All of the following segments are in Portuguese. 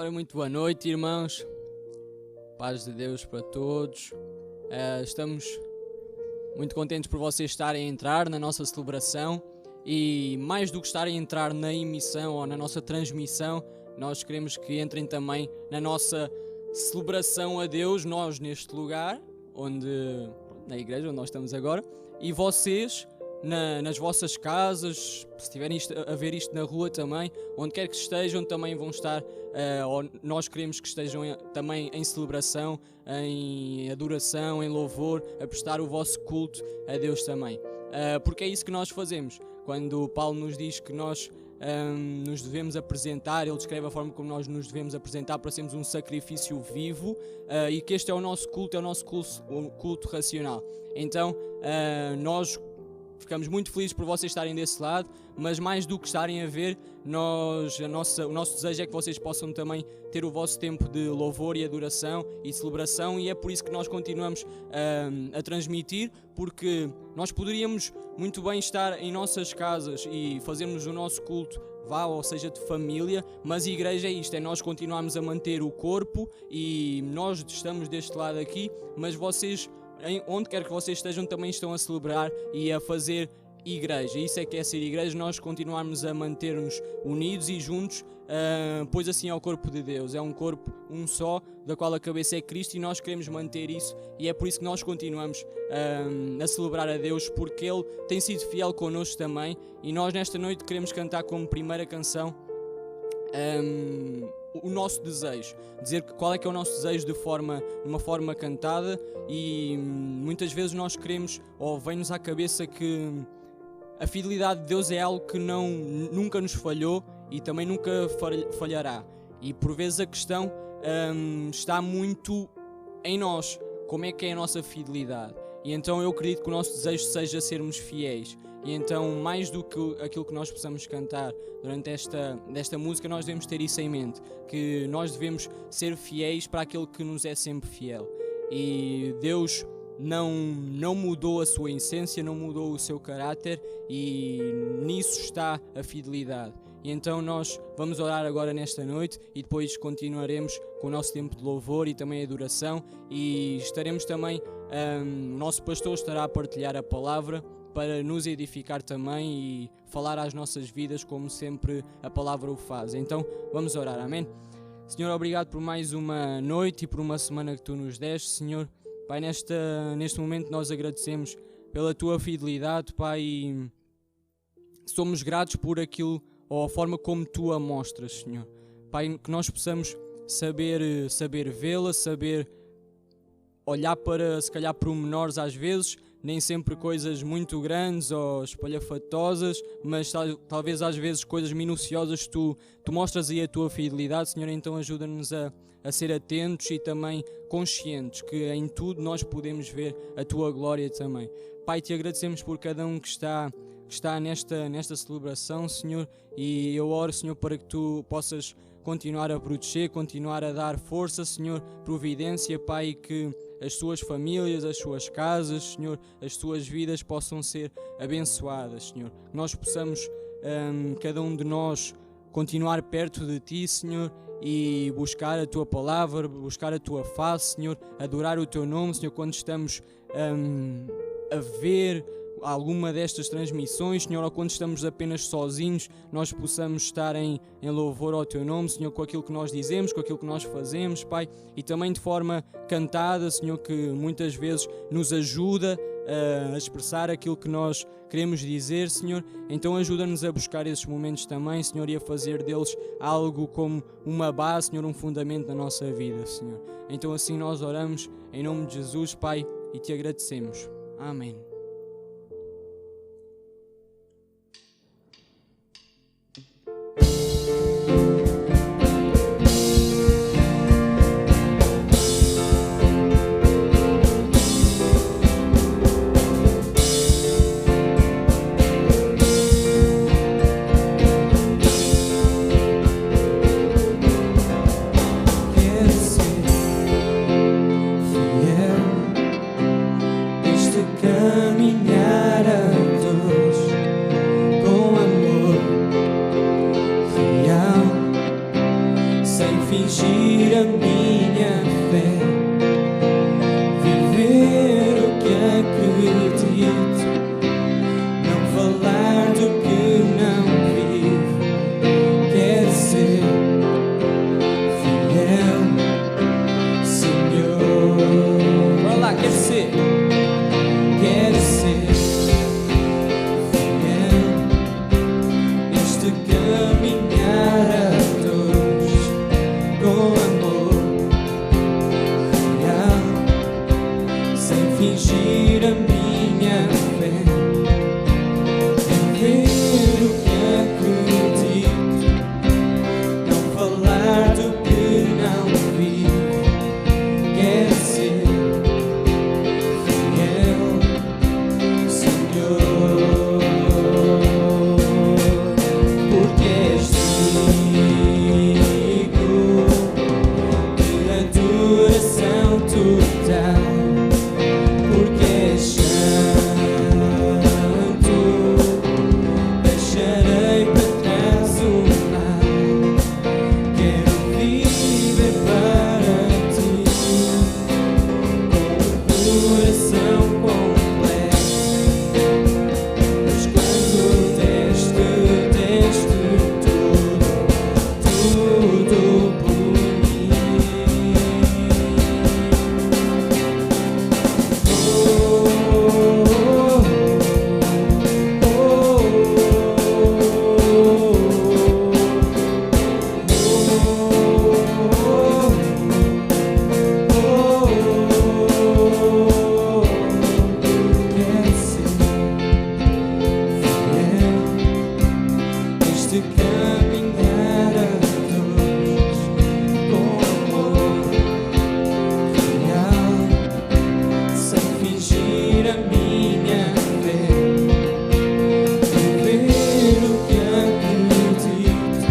Ora, muito boa noite, irmãos. Paz de Deus para todos. Estamos muito contentes por vocês estarem a entrar na nossa celebração e mais do que estarem a entrar na emissão ou na nossa transmissão, nós queremos que entrem também na nossa celebração a Deus, nós neste lugar, na igreja onde nós estamos agora, e vocês nas vossas casas, se estiverem a ver isto na rua também, onde quer que estejam, também vão estar, ou nós queremos que estejam também em celebração, em adoração, em louvor, a prestar o vosso culto a Deus também. Porque é isso que nós fazemos. Quando Paulo nos diz que nós nos devemos apresentar, ele descreve a forma como nós nos devemos apresentar para sermos um sacrifício vivo, e que este é o nosso culto culto racional. Então, nós ficamos muito felizes por vocês estarem desse lado, mas mais do que estarem a ver, o nosso desejo é que vocês possam também ter o vosso tempo de louvor e adoração e celebração, e é por isso que nós continuamos a transmitir, porque nós poderíamos muito bem estar em nossas casas e fazermos o nosso culto, ou seja, de família, mas a igreja é isto, é nós continuarmos a manter o corpo, e nós estamos deste lado aqui, mas vocês, onde quer que vocês estejam, também estão a celebrar e a fazer igreja. Isso é que é ser igreja, nós continuarmos a manter-nos unidos e juntos, pois assim é o corpo de Deus, é um corpo um só, da qual a cabeça é Cristo, e nós queremos manter isso, e é por isso que nós continuamos a celebrar a Deus, porque Ele tem sido fiel connosco também, e nós nesta noite queremos cantar como primeira canção o nosso desejo, dizer qual é que é o nosso desejo de uma forma cantada, e muitas vezes nós queremos, ou vem-nos à cabeça que a fidelidade de Deus é algo que nunca nos falhou e também nunca falhará, e por vezes a questão está muito em nós, como é que é a nossa fidelidade, e então eu acredito que o nosso desejo seja sermos fiéis. E então, mais do que aquilo que nós possamos cantar durante esta música, nós devemos ter isso em mente, que nós devemos ser fiéis para aquele que nos é sempre fiel. E Deus não mudou a sua essência, não mudou o seu caráter, e nisso está a fidelidade. E então nós vamos orar agora nesta noite, e depois continuaremos com o nosso tempo de louvor e também adoração, e estaremos também, o nosso pastor estará a partilhar a palavra, para nos edificar também e falar às nossas vidas como sempre a palavra o faz. Então vamos orar, amém? Senhor, obrigado por mais uma noite e por uma semana que Tu nos deste, Senhor. Pai, neste momento nós agradecemos pela Tua fidelidade, Pai, e somos gratos por aquilo, ou a forma como Tu a mostras, Senhor. Pai, que nós possamos saber vê-la, saber olhar para, se calhar, pormenores às vezes, nem sempre coisas muito grandes ou espalhafatosas, mas talvez às vezes coisas minuciosas, tu mostras aí a Tua fidelidade, Senhor. Então ajuda-nos a ser atentos e também conscientes que em tudo nós podemos ver a Tua glória também. Pai, Te agradecemos por cada um que está nesta celebração, Senhor, e eu oro, Senhor, para que Tu possas continuar a proteger, continuar a dar força, Senhor, providência, Pai, e que as suas famílias, as suas casas, Senhor, as suas vidas possam ser abençoadas, Senhor. Que nós possamos, cada um de nós, continuar perto de Ti, Senhor, e buscar a Tua palavra, buscar a Tua face, Senhor, adorar o Teu nome, Senhor, quando estamos a ver alguma destas transmissões, Senhor, ou quando estamos apenas sozinhos, nós possamos estar em louvor ao Teu nome, Senhor, com aquilo que nós dizemos, com aquilo que nós fazemos, Pai, e também de forma cantada, Senhor, que muitas vezes nos ajuda a expressar aquilo que nós queremos dizer, Senhor. Então ajuda-nos a buscar esses momentos também, Senhor, e a fazer deles algo como uma base, Senhor, um fundamento da nossa vida, Senhor. Então assim nós oramos em nome de Jesus, Pai, e Te agradecemos. Amém. Este canto quero ser fiel neste caminhar a dois, com amor real, sem fingir a minha fé, viver o que acredito, não falar do que não vivo. Quero ser fiel, Senhor, porque és digno de adoração total, porque és santo, deixarei para trás o mal. Quero viver para ti, coração completo, mas quando deste tudo por mim. Quero ser fiel neste caminhar a dois, com amor real, sem fingir a minha fé, viver o que acredito,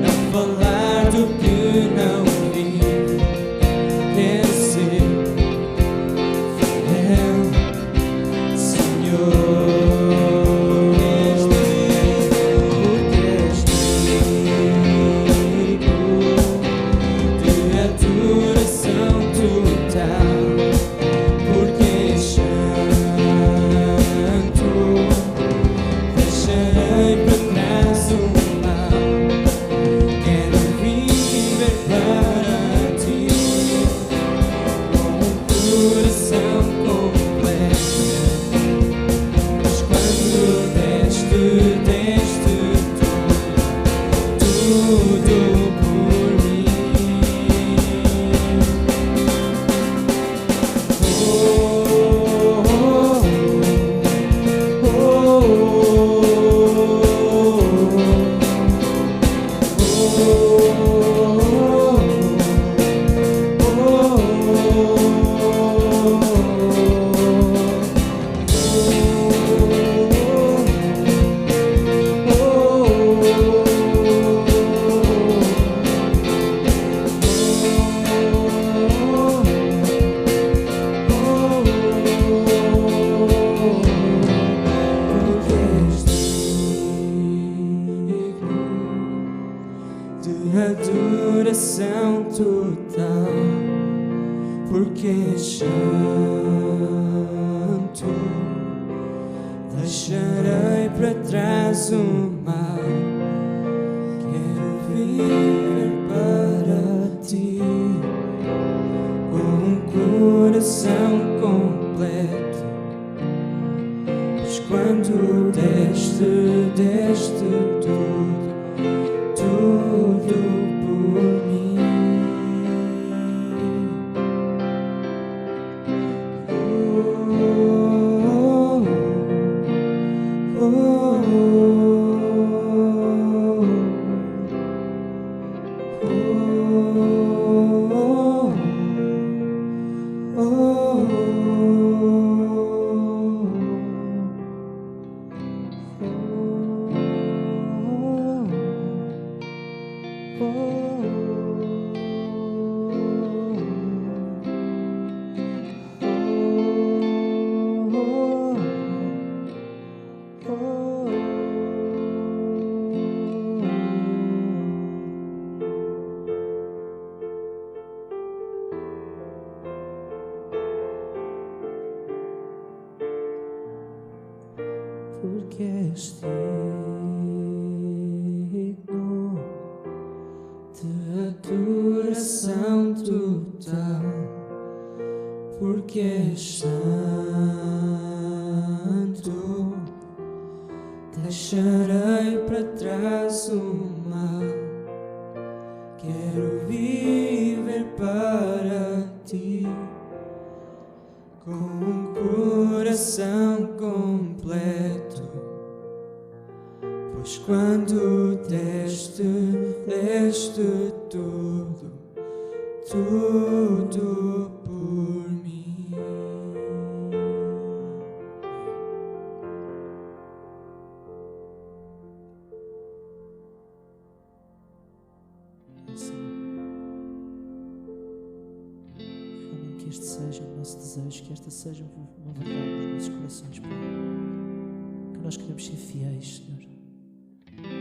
não falar do que não vivo. Quero ser fiel, Senhor, porque és digno de adoração total, porque és santo, deixarei para trás o mal. Quero viver para ti, com um coração completo, mas quando deste tudo por mim. De adoração total, porque és santo, deixarei para trás o mal. Quero viver para ti, com um coração completo, mas quando deste tudo por mim. Porque és digno de adoração total, porque porque és santo, deixarei para trás o mal. Quero viver para ti, com um coração completo. Pois quando deste tudo, tudo por mim. Realmente que este seja o nosso desejo, que esta seja uma verdade nos nossos corações, Pai. Que nós queremos ser fiéis, Senhor.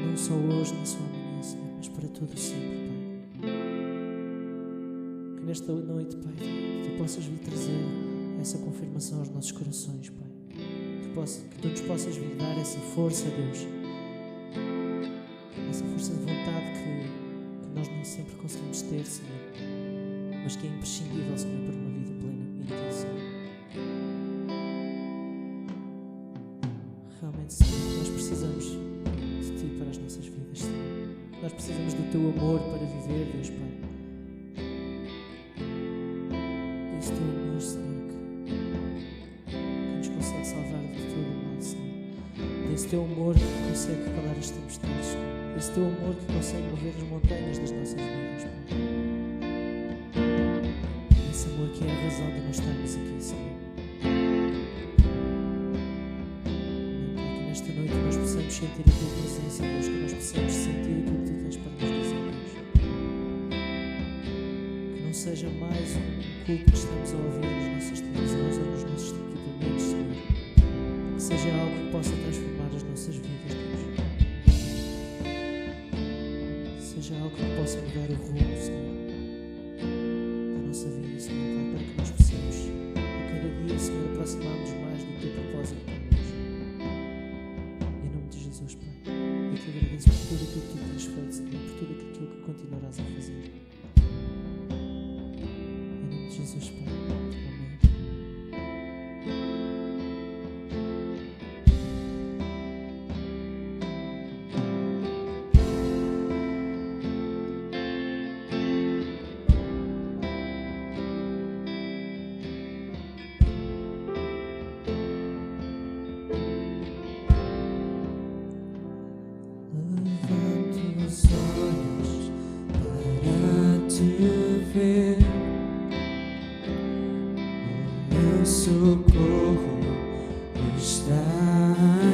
Não só hoje, nem só amanhã, Senhor, mas para todo o sempre, Pai. Que nesta noite, Pai, Tu possas vir trazer essa confirmação aos nossos corações, Pai. Que Tu nos possas vir dar essa força, Deus. Essa força de vontade que nós nem sempre conseguimos ter, Senhor. Mas que é imprescindível, Senhor, para uma vida plena em Ti, Senhor. Realmente, Senhor, nós precisamos de Ti para as nossas vidas, Senhor. Nós precisamos do Teu amor para viver, Deus, Pai. Desse Teu amor, Senhor, que nos consegue salvar de todo o mal, Senhor. Desse Teu amor que consegue calar as tempestades, Senhor. Desse Teu amor que consegue mover as montanhas das nossas vidas, Pai. Esse amor que é a razão de nós estarmos aqui, Senhor. Que nesta noite nós possamos sentir a Tua presença, Deus, que nós possamos sentir aquilo que Tu tens para nos dizer, Deus. Que não seja mais um culto que estamos a ouvir nas nossas televisões ou nos nossos equipamentos, Senhor. Que seja algo que possa transformar as nossas vidas, Deus. Seja algo que possa mudar o rumo, Senhor, da nossa vida, Senhor, Pai, para que nós possamos a cada dia, Senhor, aproximar-nos mais do Teu propósito para nós. Em nome de Jesus, Pai, eu Te agradeço por tudo aquilo que Tu tens feito, Senhor, por tudo aquilo que continuarás a fazer. Em nome de Jesus, Pai. Levanto os olhos para Te ver. O meu socorro está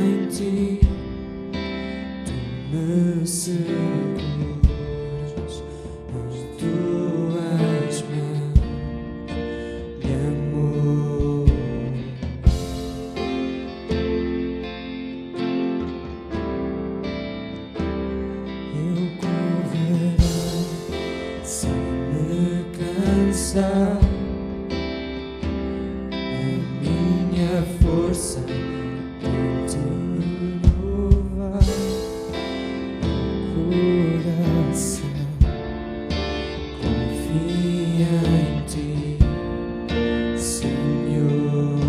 em Ti. Tu me seguras as Tuas mãos de amor. Eu correrei sem me cansar. A minha força em Te louvar. O coração confia em Ti, Senhor.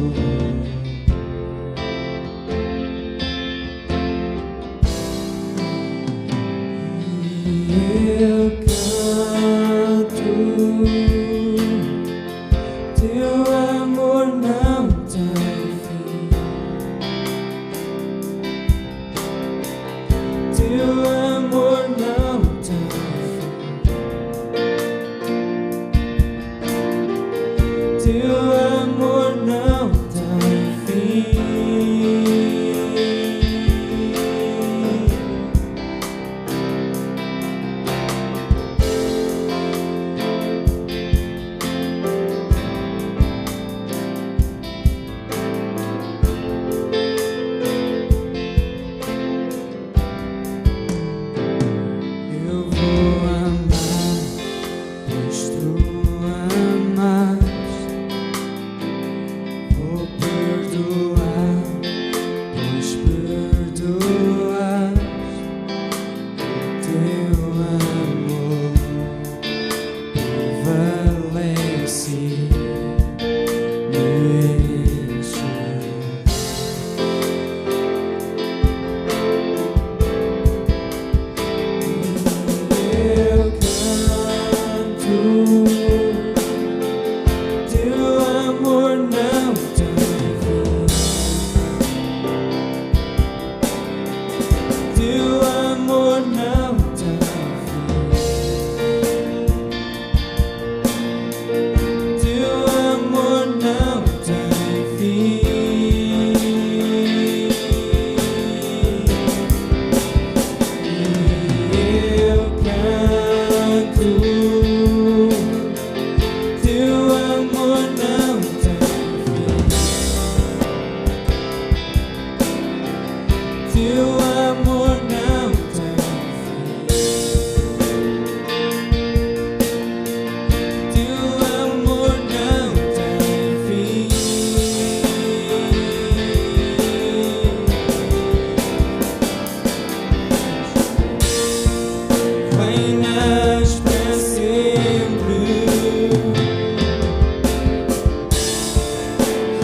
Eu canto, Teu amor não tem fim.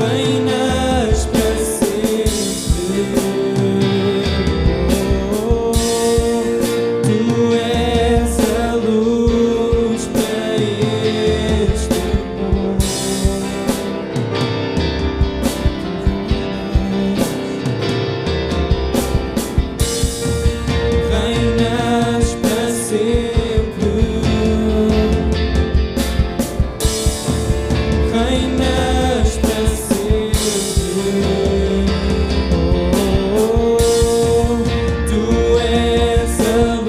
reinas para sempre. Tu és a luz para este mundo. Reinas para sempre. Reinas para sempre. Tu és a luz para este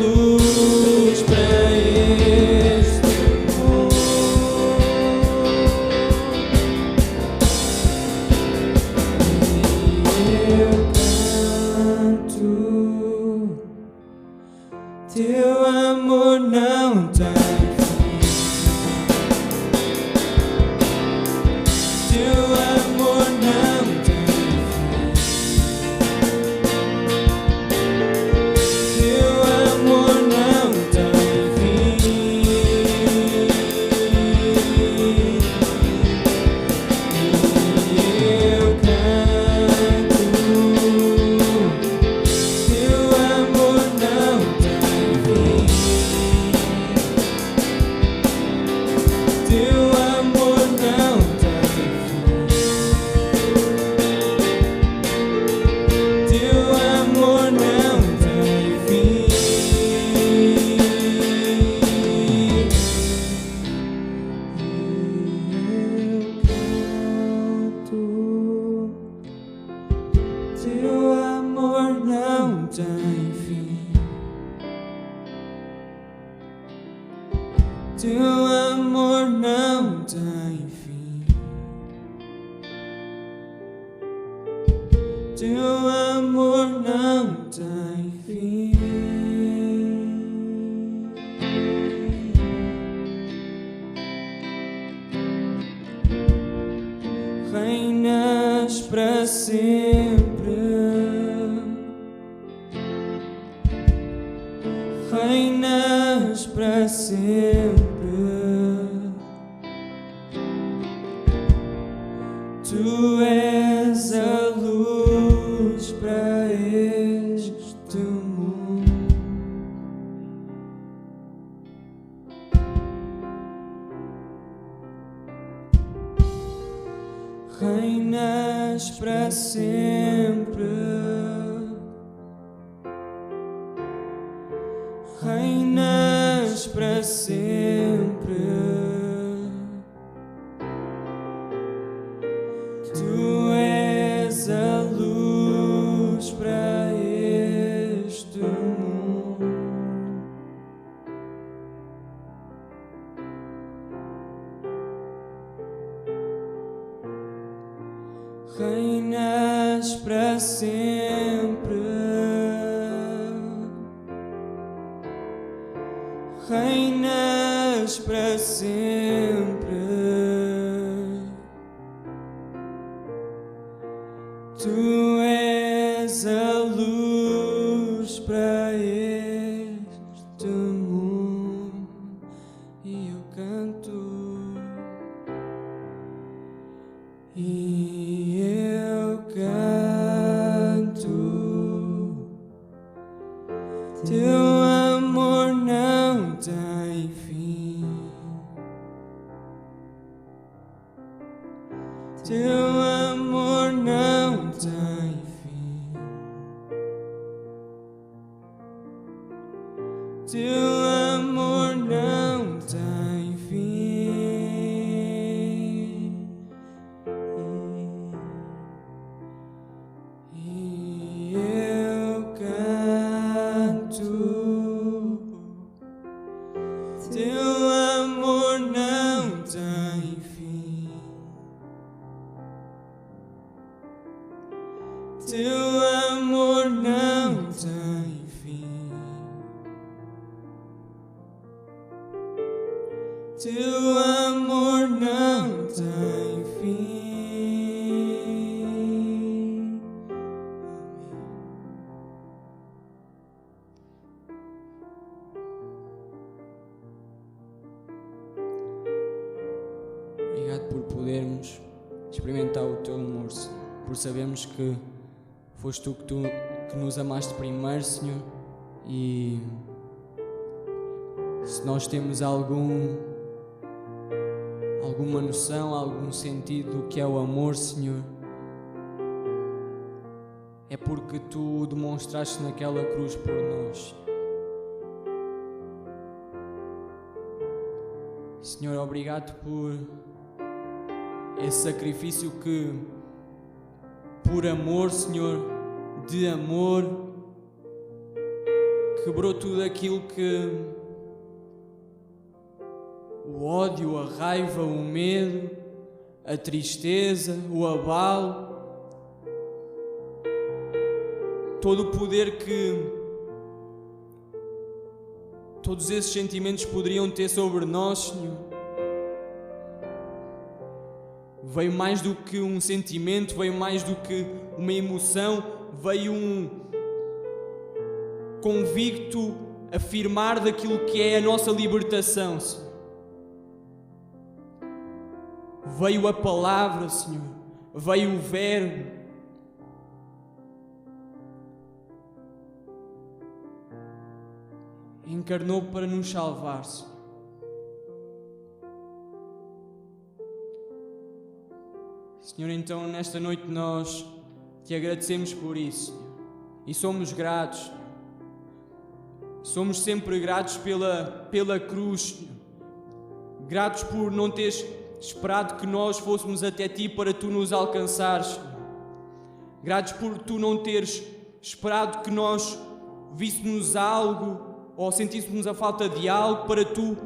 mundo. E eu canto, teu amor não tem fim. Teu amor não tem fim. Teu amor não tem fim. E eu canto, teu amor não tem fim. Teu amor não tem fim. Teu amor não tem fim. Teu amor não tem fim. Teu amor não tem fim. Teu amor não tem fim. Reinas para sempre. Reinas para sempre. Tu és a luz para este mundo. Reinas para sempre. Reinas para sempre. Tu és a luz para este mundo. Reinas para sempre. Reinas para sempre. Tu és a luz para este mundo. E eu canto, e eu canto, teu amor não tem fim. Teu amor não tem fim. Teu amor não tem fim. E eu canto, teu amor não tem fim. Teu amor não tem fim. Teu amor não tem fim. Obrigado por podermos experimentar o Teu amor, Senhor, por sabermos que foste Tu que nos amaste primeiro, Senhor, e se nós temos alguma noção, algum sentido do que é o amor, Senhor, é porque Tu demonstraste naquela cruz por nós. Senhor, obrigado por esse sacrifício que, por amor, Senhor, de amor, quebrou tudo aquilo que o ódio, a raiva, o medo, a tristeza, o abalo, todo o poder que todos esses sentimentos poderiam ter sobre nós, Senhor. Veio mais do que um sentimento, veio mais do que uma emoção, veio um convicto afirmar daquilo que é a nossa libertação, Senhor. Veio a palavra, Senhor, veio o verbo. Encarnou para nos salvar, Senhor. Senhor, então nesta noite nós Te agradecemos por isso, Senhor. E somos gratos, Senhor. Somos sempre gratos pela cruz, Senhor. Gratos por não teres esperado que nós fôssemos até Ti para Tu nos alcançares, Senhor. Gratos por Tu não teres esperado que nós víssemos algo ou sentíssemos a falta de algo para Tu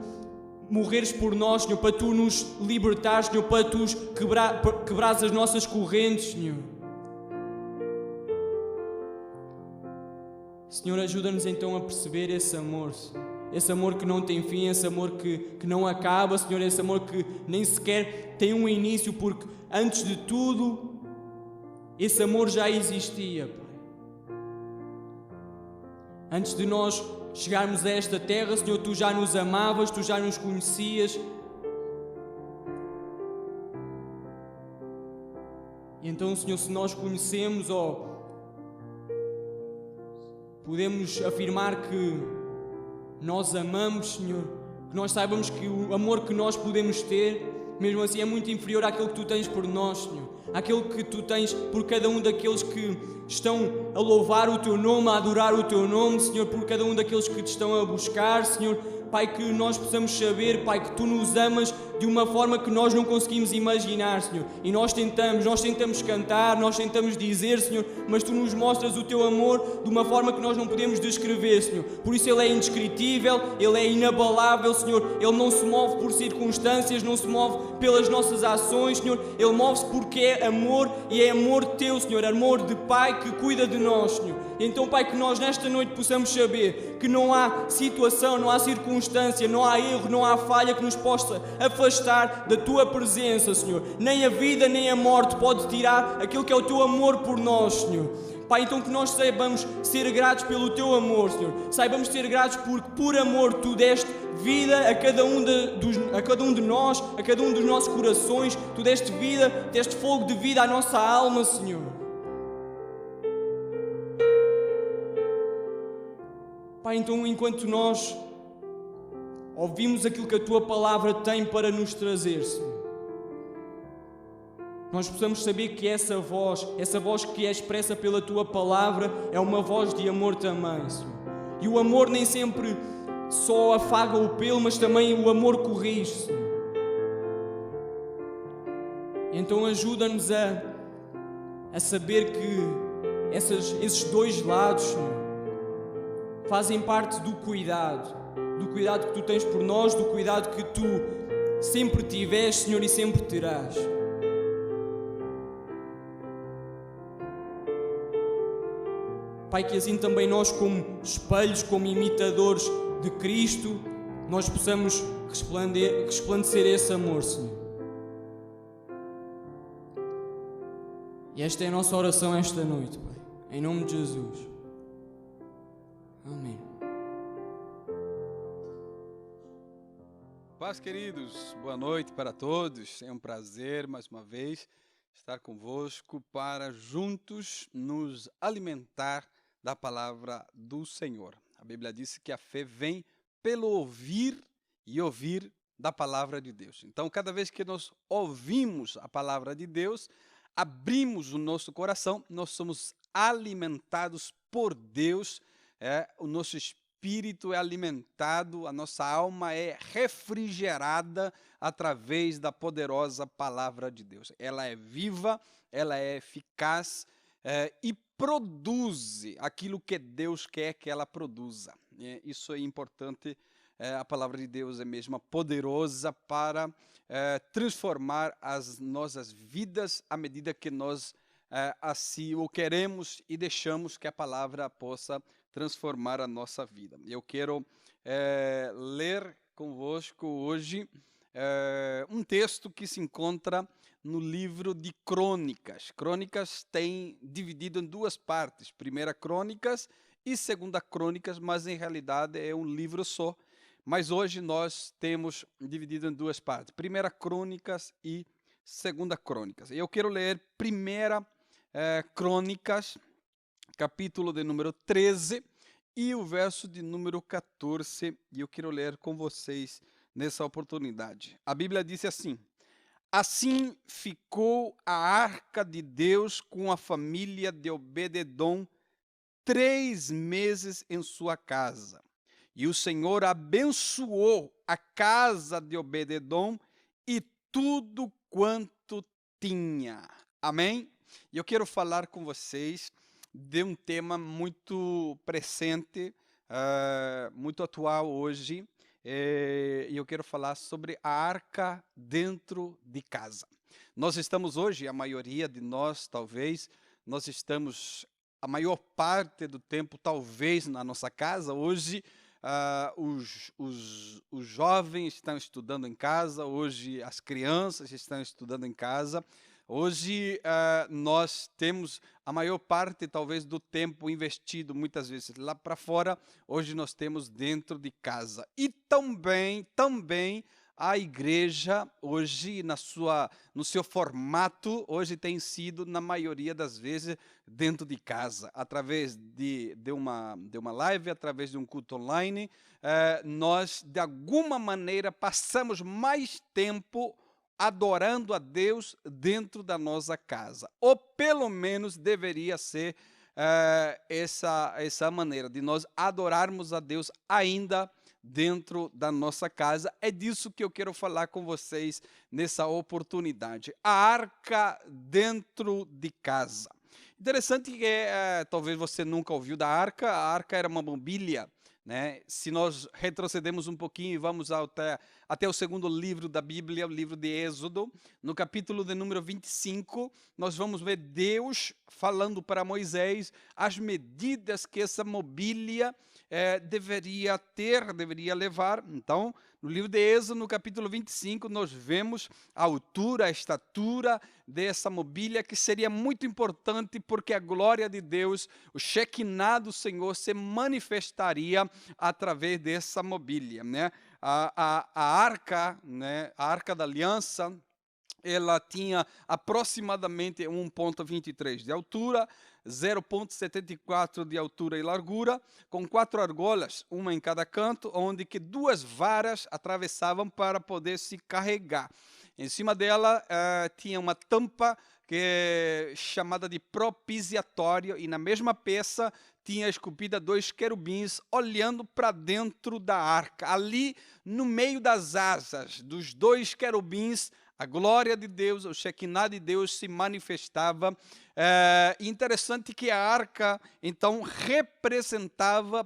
morreres por nós, Senhor, para Tu nos libertares, Senhor, para Tu quebrares as nossas correntes, Senhor. Senhor, ajuda-nos então a perceber esse amor, Senhor. Esse amor que não tem fim, esse amor que não acaba, Senhor, esse amor que nem sequer tem um início, porque antes de tudo, esse amor já existia, Pai. Antes de nós chegarmos a esta terra, Senhor, Tu já nos amavas, Tu já nos conhecias. E então, Senhor, se nós conhecemos ou podemos afirmar que nós amamos, Senhor, que nós saibamos que o amor que nós podemos ter, mesmo assim, é muito inferior àquele que Tu tens por nós, Senhor. Àquele que Tu tens por cada um daqueles que estão a louvar o Teu nome, a adorar o Teu nome, Senhor, por cada um daqueles que Te estão a buscar, Senhor. Pai, que nós possamos saber, Pai, que Tu nos amas de uma forma que nós não conseguimos imaginar, Senhor. E nós tentamos cantar, nós tentamos dizer, Senhor, mas Tu nos mostras o Teu amor de uma forma que nós não podemos descrever, Senhor. Por isso Ele é indescritível, Ele é inabalável, Senhor. Ele não se move por circunstâncias, não se move pelas nossas ações, Senhor. Ele move-se porque é amor e é amor Teu, Senhor. Amor de Pai que cuida de nós, Senhor. E então, Pai, que nós nesta noite possamos saber que não há situação, não há circunstância, não há erro, não há falha que nos possa afastar da Tua presença, Senhor. Nem a vida, nem a morte pode tirar aquilo que é o Teu amor por nós, Senhor. Pai, então que nós saibamos ser gratos pelo Teu amor, Senhor. Saibamos ser gratos porque por amor Tu deste vida a cada um de nós, a cada um dos nossos corações. Tu deste vida, deste fogo de vida à nossa alma, Senhor. Pai, então enquanto nós ouvimos aquilo que a Tua palavra tem para nos trazer, Senhor, nós possamos saber que essa voz que é expressa pela Tua palavra é uma voz de amor também, Senhor. E o amor nem sempre só afaga o pelo, mas também o amor corrige, Senhor. Então ajuda-nos a saber que esses dois lados, Senhor, fazem parte do cuidado que Tu tens por nós, do cuidado que Tu sempre tiveste, Senhor, e sempre terás. Pai, que assim também nós, como espelhos, como imitadores de Cristo, nós possamos resplandecer esse amor, Senhor. E esta é a nossa oração esta noite, Pai, em nome de Jesus. Amém. Paz, queridos, boa noite para todos. É um prazer, mais uma vez, estar convosco para juntos nos alimentar da palavra do Senhor. A Bíblia diz que a fé vem pelo ouvir e ouvir da palavra de Deus. Então, cada vez que nós ouvimos a palavra de Deus, abrimos o nosso coração, nós somos alimentados por Deus, o nosso espírito é alimentado, a nossa alma é refrigerada através da poderosa palavra de Deus. Ela é viva, ela é eficaz e produz aquilo que Deus quer que ela produza. Isso é importante. A palavra de Deus é mesmo poderosa para transformar as nossas vidas à medida que nós assim o queremos e deixamos que a palavra possa transformar a nossa vida. Eu quero ler convosco hoje um texto que se encontra no livro de Crônicas. Crônicas tem dividido em duas partes, Primeira Crônicas e Segunda Crônicas, mas em realidade é um livro só. Mas hoje nós temos dividido em duas partes, Primeira Crônicas e Segunda Crônicas. Eu quero ler Primeira Crônicas, capítulo de número 13 e o verso de número 14, e eu quero ler com vocês nessa oportunidade. A Bíblia diz assim: assim ficou a arca de Deus com a família de Obed-edom 3 meses em sua casa. E o Senhor abençoou a casa de Obed-edom e tudo quanto tinha. Amém? E eu quero falar com vocês de um tema muito presente, muito atual hoje. E eu quero falar sobre a arca dentro de casa. Nós estamos hoje, a maioria de nós, talvez, nós estamos a maior parte do tempo, talvez, na nossa casa. Hoje, os jovens estão estudando em casa, hoje as crianças estão estudando em casa. Hoje nós temos a maior parte, talvez, do tempo investido, muitas vezes, lá para fora. Hoje nós temos dentro de casa. E também a igreja, hoje, no seu formato, hoje tem sido, na maioria das vezes, dentro de casa. Através de uma live, através de um culto online, nós, de alguma maneira, passamos mais tempo adorando a Deus dentro da nossa casa. Ou, pelo menos, deveria ser essa maneira de nós adorarmos a Deus ainda dentro da nossa casa. É disso que eu quero falar com vocês nessa oportunidade. A arca dentro de casa. Interessante que talvez você nunca ouviu da arca. A arca era uma mobília, né? Se nós retrocedemos um pouquinho e vamos até o segundo livro da Bíblia, o livro de Êxodo, no capítulo de número 25, nós vamos ver Deus falando para Moisés as medidas que essa mobília deveria levar. Então, no livro de Êxodo, no capítulo 25, nós vemos a altura, a estatura dessa mobília, que seria muito importante porque a glória de Deus, o Shekinah do Senhor, se manifestaria através dessa mobília, né? A arca, né? A arca da aliança, ela tinha aproximadamente 1,23 de altura, 0,74 de altura e largura, com 4 argolas, uma em cada canto, onde que 2 varas atravessavam para poder se carregar. Em cima dela tinha uma tampa que é chamada de propiciatório, e na mesma peça tinha esculpida 2 querubins olhando para dentro da arca. Ali, no meio das asas dos 2 querubins, a glória de Deus, o Shekinah de Deus se manifestava. Interessante que a arca, então,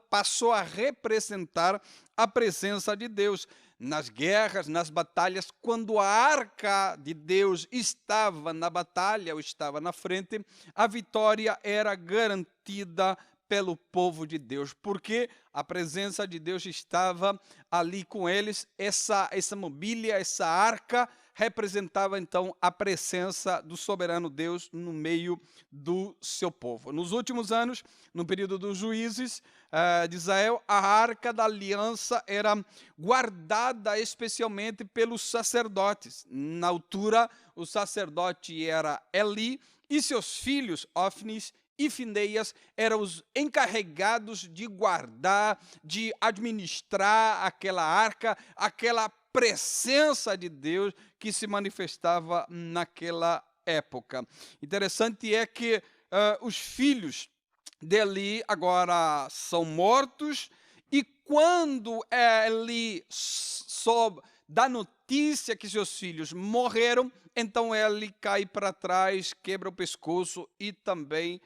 passou a representar a presença de Deus. Nas guerras, nas batalhas, quando a arca de Deus estava na batalha ou estava na frente, a vitória era garantida pelo povo de Deus, porque a presença de Deus estava ali com eles. Essa mobília, essa arca representava então a presença do soberano Deus no meio do seu povo. Nos últimos anos, no período dos juízes de Israel, a arca da aliança era guardada especialmente pelos sacerdotes. Na altura, o sacerdote era Eli e seus filhos, Ofnis e Finéias, eram os encarregados de guardar, de administrar aquela arca, aquela presença de Deus que se manifestava naquela época. Interessante é que os filhos de Eli agora são mortos, e quando Eli soube da notícia que seus filhos morreram, então Eli cai para trás, quebra o pescoço e também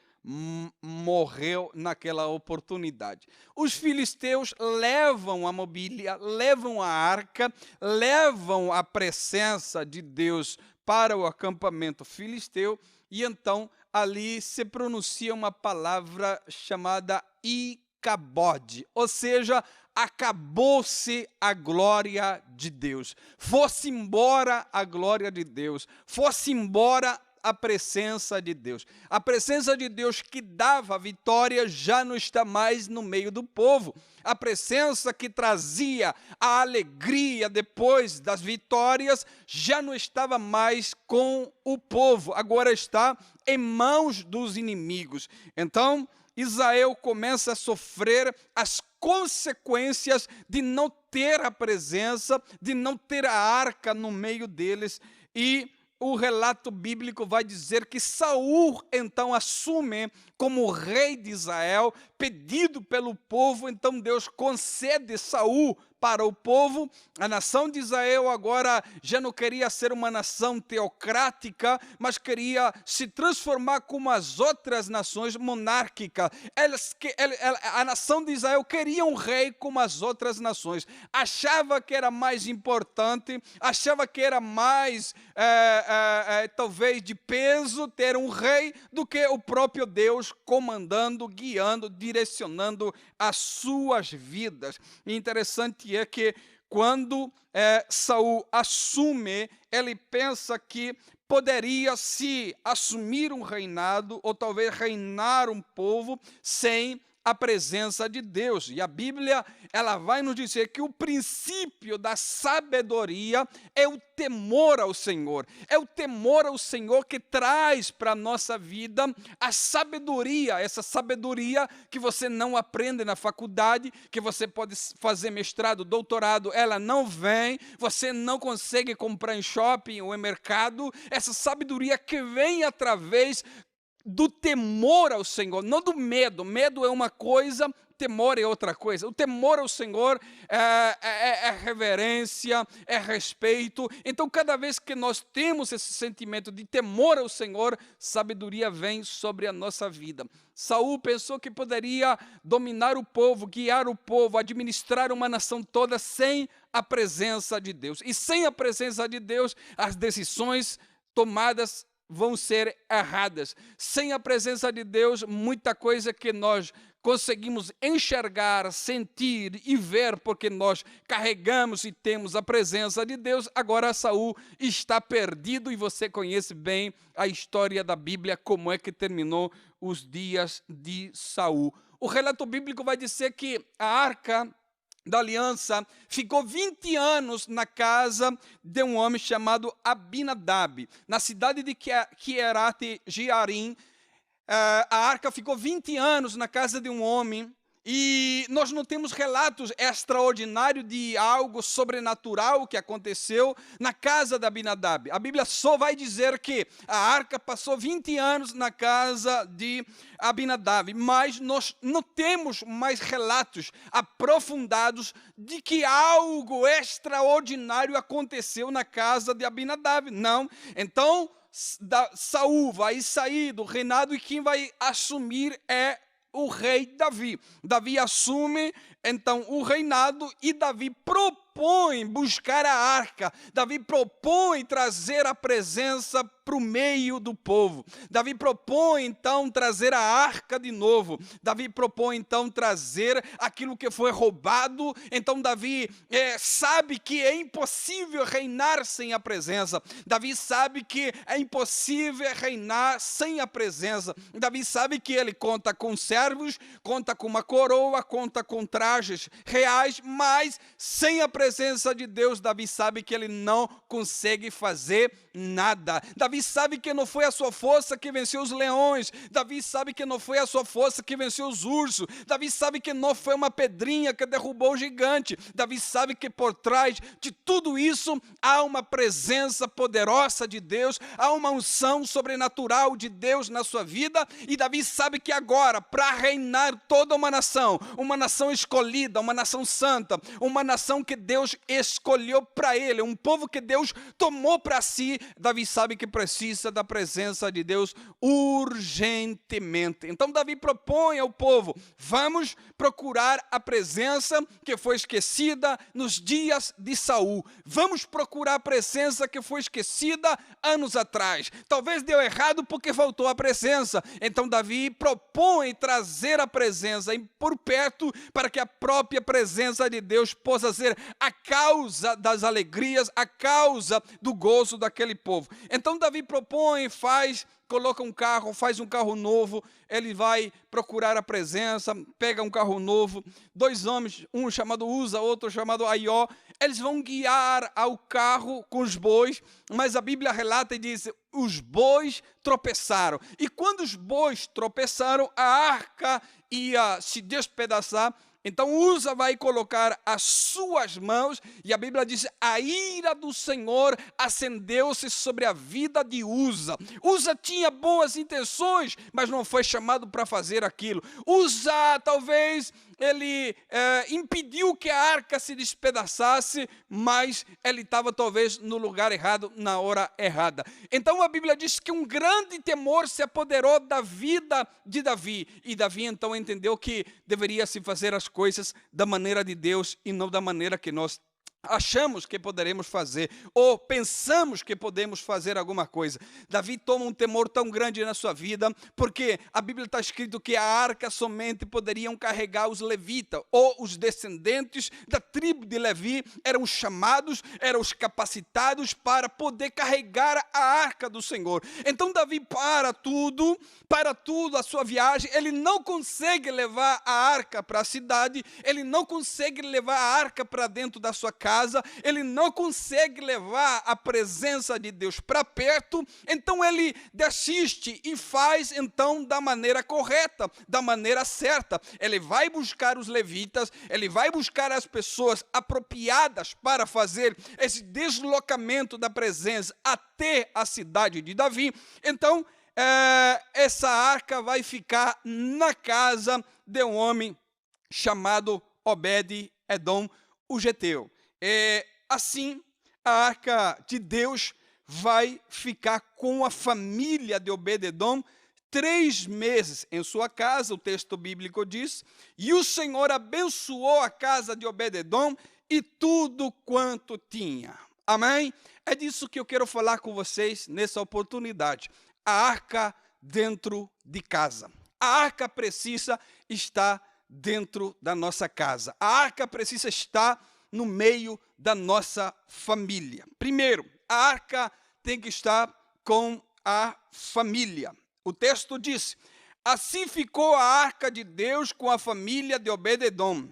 morreu naquela oportunidade. Os filisteus levam a mobília, levam a arca, levam a presença de Deus para o acampamento filisteu, e então ali se pronuncia uma palavra chamada Icabode, ou seja, acabou-se a glória de Deus, fosse embora a glória de Deus, fosse embora a presença de Deus. A presença de Deus que dava a vitória já não está mais no meio do povo. A presença que trazia a alegria depois das vitórias já não estava mais com o povo, agora está em mãos dos inimigos. Então, Israel começa a sofrer as consequências de não ter a presença, de não ter a arca no meio deles, e o relato bíblico vai dizer que Saul então assume como rei de Israel, pedido pelo povo. Então Deus concede Saul para o povo. A nação de Israel agora já não queria ser uma nação teocrática, mas queria se transformar como as outras nações monárquicas. A nação de Israel queria um rei como as outras nações. Achava que era mais importante, achava que era mais, talvez, de peso ter um rei do que o próprio Deus comandando, guiando, direcionando as suas vidas. E interessante é que quando Saul assume, ele pensa que poderia se assumir um reinado, ou talvez reinar um povo sem a presença de Deus. E a Bíblia, ela vai nos dizer que o princípio da sabedoria é o temor ao Senhor. É o temor ao Senhor que traz para a nossa vida a sabedoria, essa sabedoria que você não aprende na faculdade, que você pode fazer mestrado, doutorado, ela não vem, você não consegue comprar em shopping ou em mercado. Essa sabedoria que vem através do temor ao Senhor, não do medo. Medo é uma coisa, temor é outra coisa. O temor ao Senhor é reverência, é respeito. Então, cada vez que nós temos esse sentimento de temor ao Senhor, sabedoria vem sobre a nossa vida. Saul pensou que poderia dominar o povo, guiar o povo, administrar uma nação toda sem a presença de Deus. E sem a presença de Deus, as decisões tomadas vão ser erradas. Sem a presença de Deus, muita coisa que nós conseguimos enxergar, sentir e ver, porque nós carregamos e temos a presença de Deus, agora Saul está perdido, e você conhece bem a história da Bíblia, como é que terminou os dias de Saul. O relato bíblico vai dizer que a arca da aliança ficou 20 anos na casa de um homem chamado Abinadab, na cidade de Quirat-Jearim. A arca ficou 20 anos na casa de um homem, e nós não temos relatos extraordinários de algo sobrenatural que aconteceu na casa de Abinadab. A Bíblia só vai dizer que a arca passou 20 anos na casa de Abinadab, mas nós não temos mais relatos aprofundados de que algo extraordinário aconteceu na casa de Abinadab. Não. Então, Saul vai sair do reinado, e quem vai assumir é o rei Davi. Davi assume então o reinado, e Davi propõe propõe buscar a arca. Davi propõe trazer a presença para o meio do povo. Davi propõe então trazer a arca de novo. Davi propõe então trazer aquilo que foi roubado. Então Davi sabe que é impossível reinar sem a presença. Davi sabe que é impossível reinar sem a presença. Davi sabe que ele conta com servos, conta com uma coroa, conta com trajes reais, mas sem a presença de Deus, Davi sabe que ele não consegue fazer nada. Davi sabe que não foi a sua força que venceu os leões. Davi sabe que não foi a sua força que venceu os ursos. Davi sabe que não foi uma pedrinha que derrubou o gigante. Davi sabe que por trás de tudo isso há uma presença poderosa de Deus, há uma unção sobrenatural de Deus na sua vida. E Davi sabe que agora, para reinar toda uma nação escolhida, uma nação santa, uma nação que Deus escolheu para ele, um povo que Deus tomou para si, Davi sabe que precisa da presença de Deus urgentemente. Então Davi propõe ao povo: vamos procurar a presença que foi esquecida nos dias de Saul. Vamos procurar a presença que foi esquecida anos atrás. Talvez deu errado porque faltou a presença. Então Davi propõe trazer a presença por perto, para que a própria presença de Deus possa ser a causa das alegrias, a causa do gozo daquele povo. Então Davi propõe, coloca um carro, faz um carro novo, ele vai procurar a presença, pega um carro novo, 2 homens, um chamado Uza, outro chamado Aió, eles vão guiar ao carro com os bois, mas a Bíblia relata e diz: os bois tropeçaram. E quando os bois tropeçaram, a arca ia se despedaçar. Então Uza vai colocar as suas mãos, e a Bíblia diz: a ira do Senhor acendeu-se sobre a vida de Uza. Uza tinha boas intenções, mas não foi chamado para fazer aquilo. Uza, talvez, ele impediu que a arca se despedaçasse, mas ele estava talvez no lugar errado, na hora errada. Então a Bíblia diz que um grande temor se apoderou da vida de Davi, e Davi então entendeu que deveria se fazer as coisas da maneira de Deus e não da maneira que nós achamos que poderemos fazer, ou pensamos que podemos fazer alguma coisa. Davi toma um temor tão grande na sua vida, porque a Bíblia está escrito que a arca somente poderiam carregar os levitas, ou os descendentes da tribo de Levi eram chamados, eram os capacitados para poder carregar a arca do Senhor. Então Davi para tudo a sua viagem, ele não consegue levar a arca para a cidade, ele não consegue levar a arca para dentro da sua casa, ele não consegue levar a presença de Deus para perto. Então ele desiste e faz então da maneira correta, da maneira certa. Ele vai buscar os levitas, ele vai buscar as pessoas apropriadas para fazer esse deslocamento da presença até a cidade de Davi. Então essa arca vai ficar na casa de um homem chamado Obed-Edom, o geteu. Assim, a arca de Deus vai ficar com a família de Obed-Edom 3 meses em sua casa, o texto bíblico diz, e o Senhor abençoou a casa de Obed-Edom e tudo quanto tinha. Amém? É disso que eu quero falar com vocês nessa oportunidade. A arca dentro de casa. A arca precisa estar dentro da nossa casa. A arca precisa estar no meio da nossa família. Primeiro, a arca tem que estar com a família. O texto diz: assim ficou a arca de Deus com a família de Obed-Edom.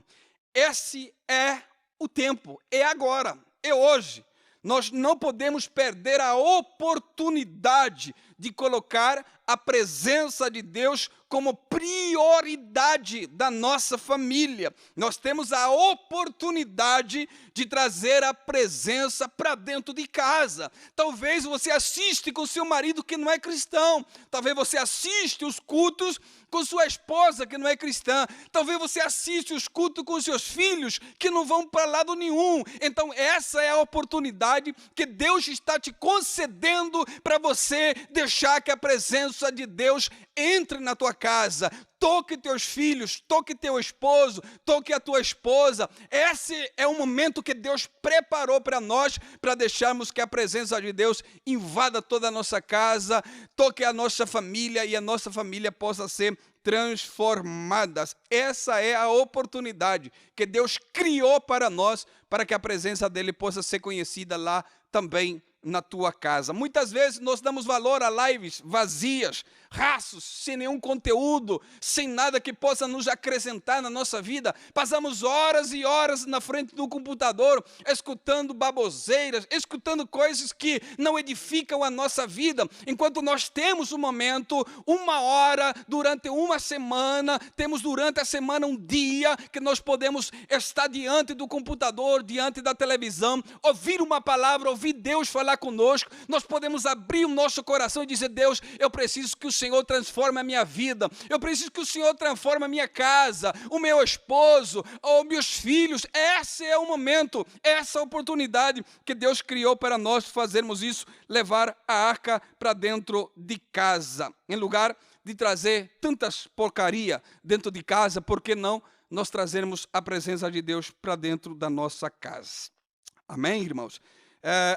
Esse é o tempo, é agora, é hoje. Nós não podemos perder a oportunidade de colocar a presença de Deus como prioridade da nossa família. Nós temos a oportunidade de trazer a presença para dentro de casa. Talvez você assiste com seu marido que não é cristão. Talvez você assiste os cultos com sua esposa que não é cristã. Talvez você assiste os cultos com seus filhos que não vão para lado nenhum. Então essa é a oportunidade que Deus está te concedendo para você deixar deixar que a presença de Deus entre na tua casa. Toque teus filhos, toque teu esposo, toque a tua esposa. Esse é o momento que Deus preparou para nós, para deixarmos que a presença de Deus invada toda a nossa casa, toque a nossa família e a nossa família possa ser transformadas. Essa é a oportunidade que Deus criou para nós, para que a presença dele possa ser conhecida lá também na tua casa. Muitas vezes nós damos valor a lives vazias, rasos, sem nenhum conteúdo, sem nada que possa nos acrescentar na nossa vida. Passamos horas e horas na frente do computador, escutando baboseiras, escutando coisas que não edificam a nossa vida, enquanto nós temos um momento, uma hora, durante uma semana, temos durante a semana um dia que nós podemos estar diante do computador, diante da televisão, ouvir uma palavra, ouvir Deus falar conosco. Nós podemos abrir o nosso coração e dizer: Deus, eu preciso que o Senhor transforme a minha vida, eu preciso que o Senhor transforme a minha casa, o meu esposo, os meus filhos. Esse é o momento, essa oportunidade que Deus criou para nós fazermos isso, levar a arca para dentro de casa. Em lugar de trazer tantas porcaria dentro de casa, por que não nós trazermos a presença de Deus para dentro da nossa casa? Amém, irmãos?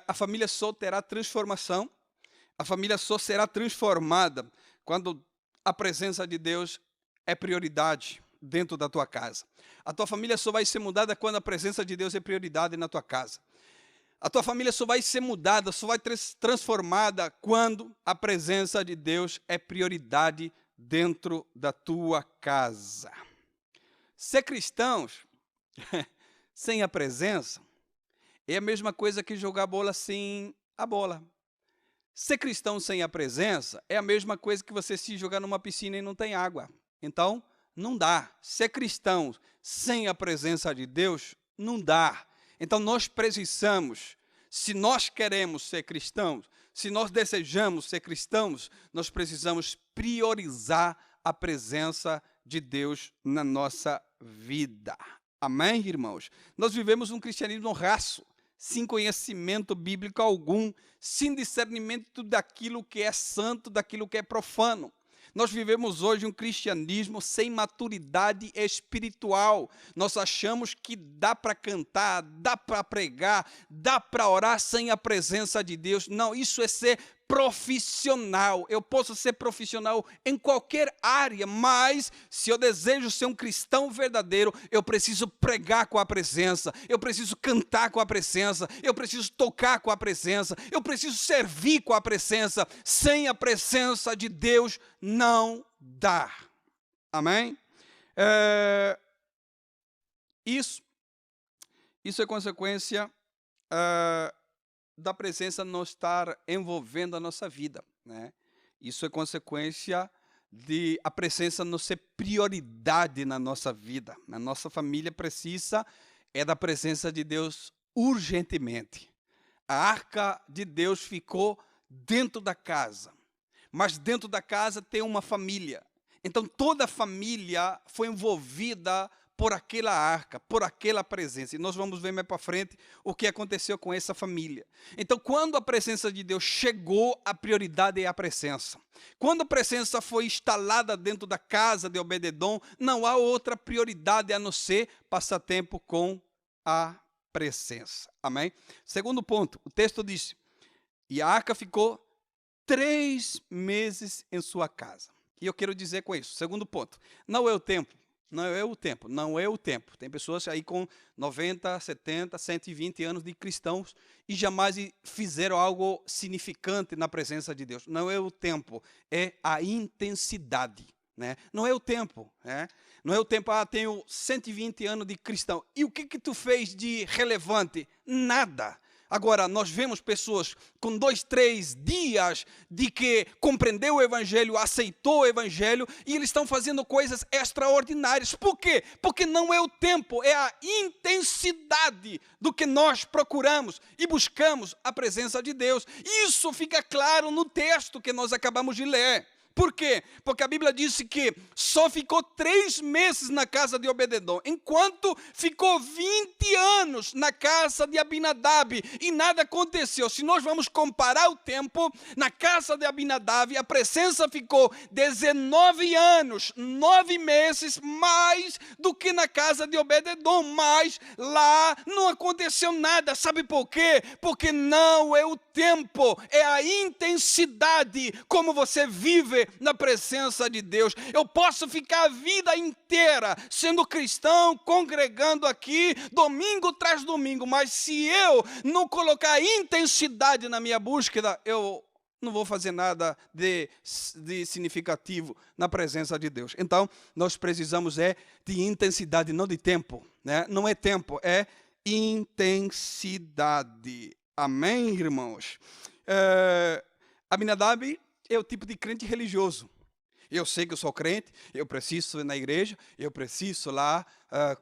A família só terá transformação, a família só será transformada quando a presença de Deus é prioridade dentro da tua casa. A tua família só vai ser mudada quando a presença de Deus é prioridade na tua casa. A tua família só vai ser mudada, só vai ser transformada quando a presença de Deus é prioridade dentro da tua casa. Ser cristãos sem a presença é a mesma coisa que jogar bola sem a bola. Ser cristão sem a presença é a mesma coisa que você se jogar numa piscina e não tem água. Então, não dá. Ser cristão sem a presença de Deus, não dá. Então, nós precisamos, se nós queremos ser cristãos, se nós desejamos ser cristãos, nós precisamos priorizar a presença de Deus na nossa vida. Amém, irmãos? Nós vivemos um cristianismo raso, sem conhecimento bíblico algum, sem discernimento daquilo que é santo, daquilo que é profano. Nós vivemos hoje um cristianismo sem maturidade espiritual. Nós achamos que dá para cantar, dá para pregar, dá para orar sem a presença de Deus. Não, isso é ser profissional. Eu posso ser profissional em qualquer área, mas se eu desejo ser um cristão verdadeiro, eu preciso pregar com a presença, eu preciso cantar com a presença, eu preciso tocar com a presença, eu preciso servir com a presença. Sem a presença de Deus não dá. Amém? Isso é consequência da presença não estar envolvendo a nossa vida, né? Isso é consequência de a presença não ser prioridade na nossa vida. A nossa família precisa da presença de Deus urgentemente. A arca de Deus ficou dentro da casa, mas dentro da casa tem uma família. Então toda a família foi envolvida por aquela arca, por aquela presença. E nós vamos ver mais para frente o que aconteceu com essa família. Então, quando a presença de Deus chegou, a prioridade é a presença. Quando a presença foi instalada dentro da casa de Obed-edom, não há outra prioridade a não ser passar tempo com a presença. Amém? Segundo ponto, o texto diz: e a arca ficou 3 meses em sua casa. E eu quero dizer com isso, segundo ponto, não é o tempo. Não é o tempo. Tem pessoas aí com 90, 70, 120 anos de cristãos e jamais fizeram algo significante na presença de Deus. Não é o tempo, é a intensidade, né? Não é o tempo, né? Não é o tempo, tenho 120 anos de cristão. E o que tu fez de relevante? Nada. Agora, nós vemos pessoas com 2, 3 dias de que compreendeu o Evangelho, aceitou o Evangelho, e eles estão fazendo coisas extraordinárias. Por quê? Porque não é o tempo, é a intensidade do que nós procuramos e buscamos a presença de Deus. Isso fica claro no texto que nós acabamos de ler. Por quê? Porque a Bíblia disse que só ficou 3 meses na casa de Obed-edom, enquanto ficou 20 anos na casa de Abinadab e nada aconteceu. Se nós vamos comparar o tempo, na casa de Abinadab a presença ficou 19 anos, 9 meses mais do que na casa de Obed-edom, mas lá não aconteceu nada. Sabe por quê? Porque não é o tempo, é a intensidade como você vive na presença de Deus. Eu posso ficar a vida inteira sendo cristão, congregando aqui, domingo tras domingo, mas se eu não colocar intensidade na minha búsqueda, eu não vou fazer nada de significativo na presença de Deus. Então, nós precisamos de intensidade, não de tempo, né? Não é tempo, é intensidade. Amém, irmãos? Abinadab é o tipo de crente religioso. Eu sei que eu sou crente, eu preciso ir na igreja, eu preciso lá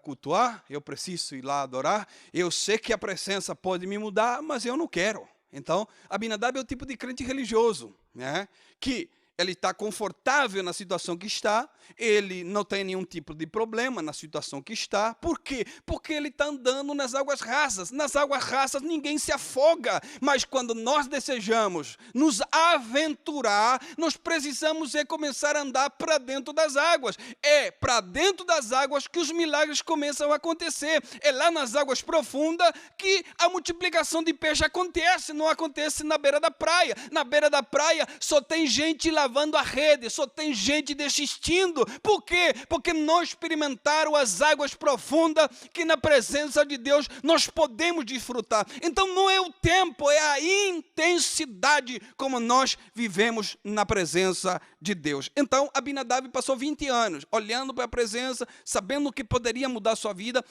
cultuar, eu preciso ir lá adorar. Eu sei que a presença pode me mudar, mas eu não quero. Então, Abinadab é o tipo de crente religioso, né? Que ele está confortável na situação que está, ele não tem nenhum tipo de problema na situação que está. Por quê? Porque ele está andando nas águas rasas. Nas águas rasas ninguém se afoga, mas quando nós desejamos nos aventurar, nós precisamos começar a andar para dentro das águas. É para dentro das águas que os milagres começam a acontecer. É lá nas águas profundas que a multiplicação de peixe acontece, não acontece na beira da praia. Na beira da praia só tem gente lavando a rede, só tem gente desistindo. Por quê? Porque não experimentaram as águas profundas que na presença de Deus nós podemos desfrutar. Então não é o tempo, é a intensidade como nós vivemos na presença de Deus. Então Abinadab passou 20 anos olhando para a presença, sabendo que poderia mudar a sua vida,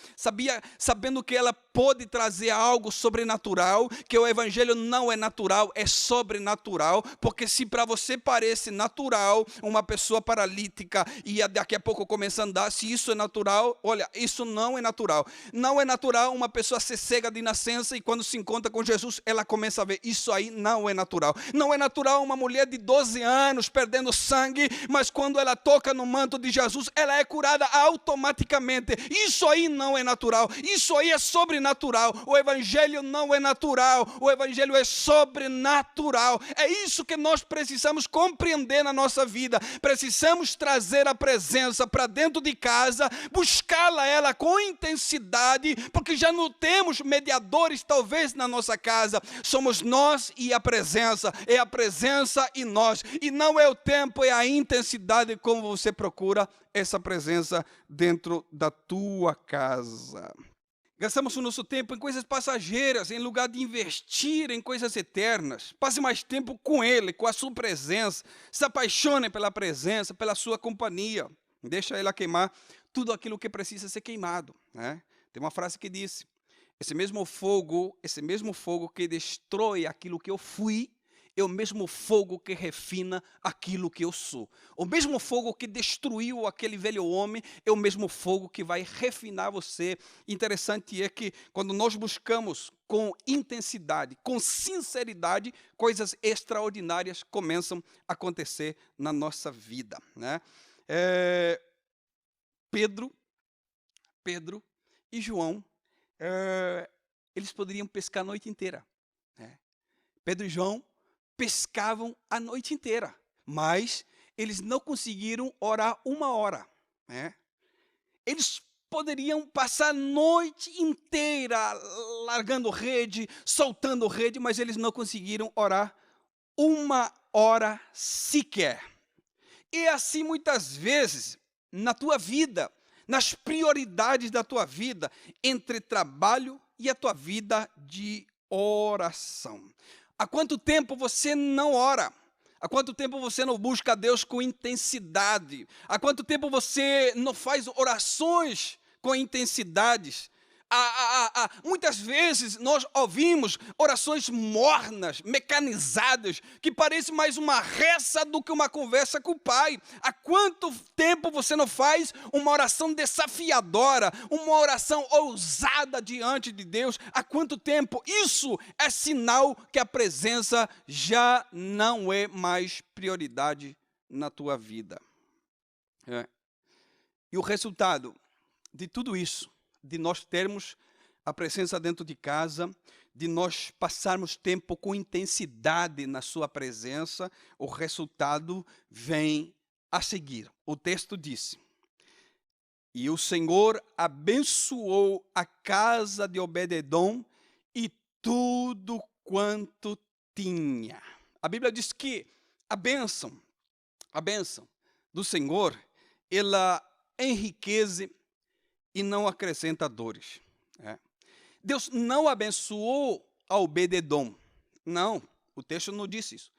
sabendo que ela pode trazer algo sobrenatural, que o evangelho não é natural, é sobrenatural, porque se para você parece natural uma pessoa paralítica e daqui a pouco começa a andar, se isso é natural, olha, isso não é natural. Não é natural uma pessoa ser cega de nascença e quando se encontra com Jesus, ela começa a ver. Isso aí não é natural. Não é natural uma mulher de 12 anos perdendo sangue, mas quando ela toca no manto de Jesus, ela é curada automaticamente. Isso aí não é natural. Isso aí é sobrenatural. O evangelho não é natural. O evangelho é sobrenatural. É isso que nós precisamos compreender na nossa vida. Precisamos trazer a presença para dentro de casa, buscá-la ela com intensidade, porque já não temos mediadores talvez na nossa casa. Somos nós e a presença. É a presença e nós. E não é o tempo, é a intensidade como você procura essa presença dentro da tua casa. Gastamos o nosso tempo em coisas passageiras, em lugar de investir em coisas eternas. Passe mais tempo com Ele, com a sua presença. Se apaixone pela presença, pela sua companhia. Deixa ela queimar tudo aquilo que precisa ser queimado, né? Tem uma frase que diz: esse mesmo fogo que destrói aquilo que eu fui, é o mesmo fogo que refina aquilo que eu sou. O mesmo fogo que destruiu aquele velho homem é o mesmo fogo que vai refinar você. Interessante é que quando nós buscamos com intensidade, com sinceridade, coisas extraordinárias começam a acontecer na nossa vida, né? Pedro e João, eles poderiam pescar a noite inteira, né? Pedro e João pescavam a noite inteira, mas eles não conseguiram orar 1 hora, né? Eles poderiam passar a noite inteira largando rede, soltando rede, mas eles não conseguiram orar 1 hora sequer. E assim muitas vezes na tua vida, nas prioridades da tua vida, entre trabalho e a tua vida de oração. Há quanto tempo você não ora? Há quanto tempo você não busca a Deus com intensidade? Há quanto tempo você não faz orações com intensidades? Muitas vezes nós ouvimos orações mornas, mecanizadas, que parecem mais uma reza do que uma conversa com o Pai. Há quanto tempo você não faz uma oração desafiadora, uma oração ousada diante de Deus? Há quanto tempo? Isso é sinal que a presença já não é mais prioridade na tua vida. E o resultado de tudo isso, de nós termos a presença dentro de casa, de nós passarmos tempo com intensidade na sua presença, o resultado vem a seguir. O texto disse: e o Senhor abençoou a casa de Obed-edom e tudo quanto tinha. A Bíblia diz que a bênção do Senhor, ela enriquece e não acrescenta dores. Deus não abençoou a Obed-edom. Não, o texto não disse isso.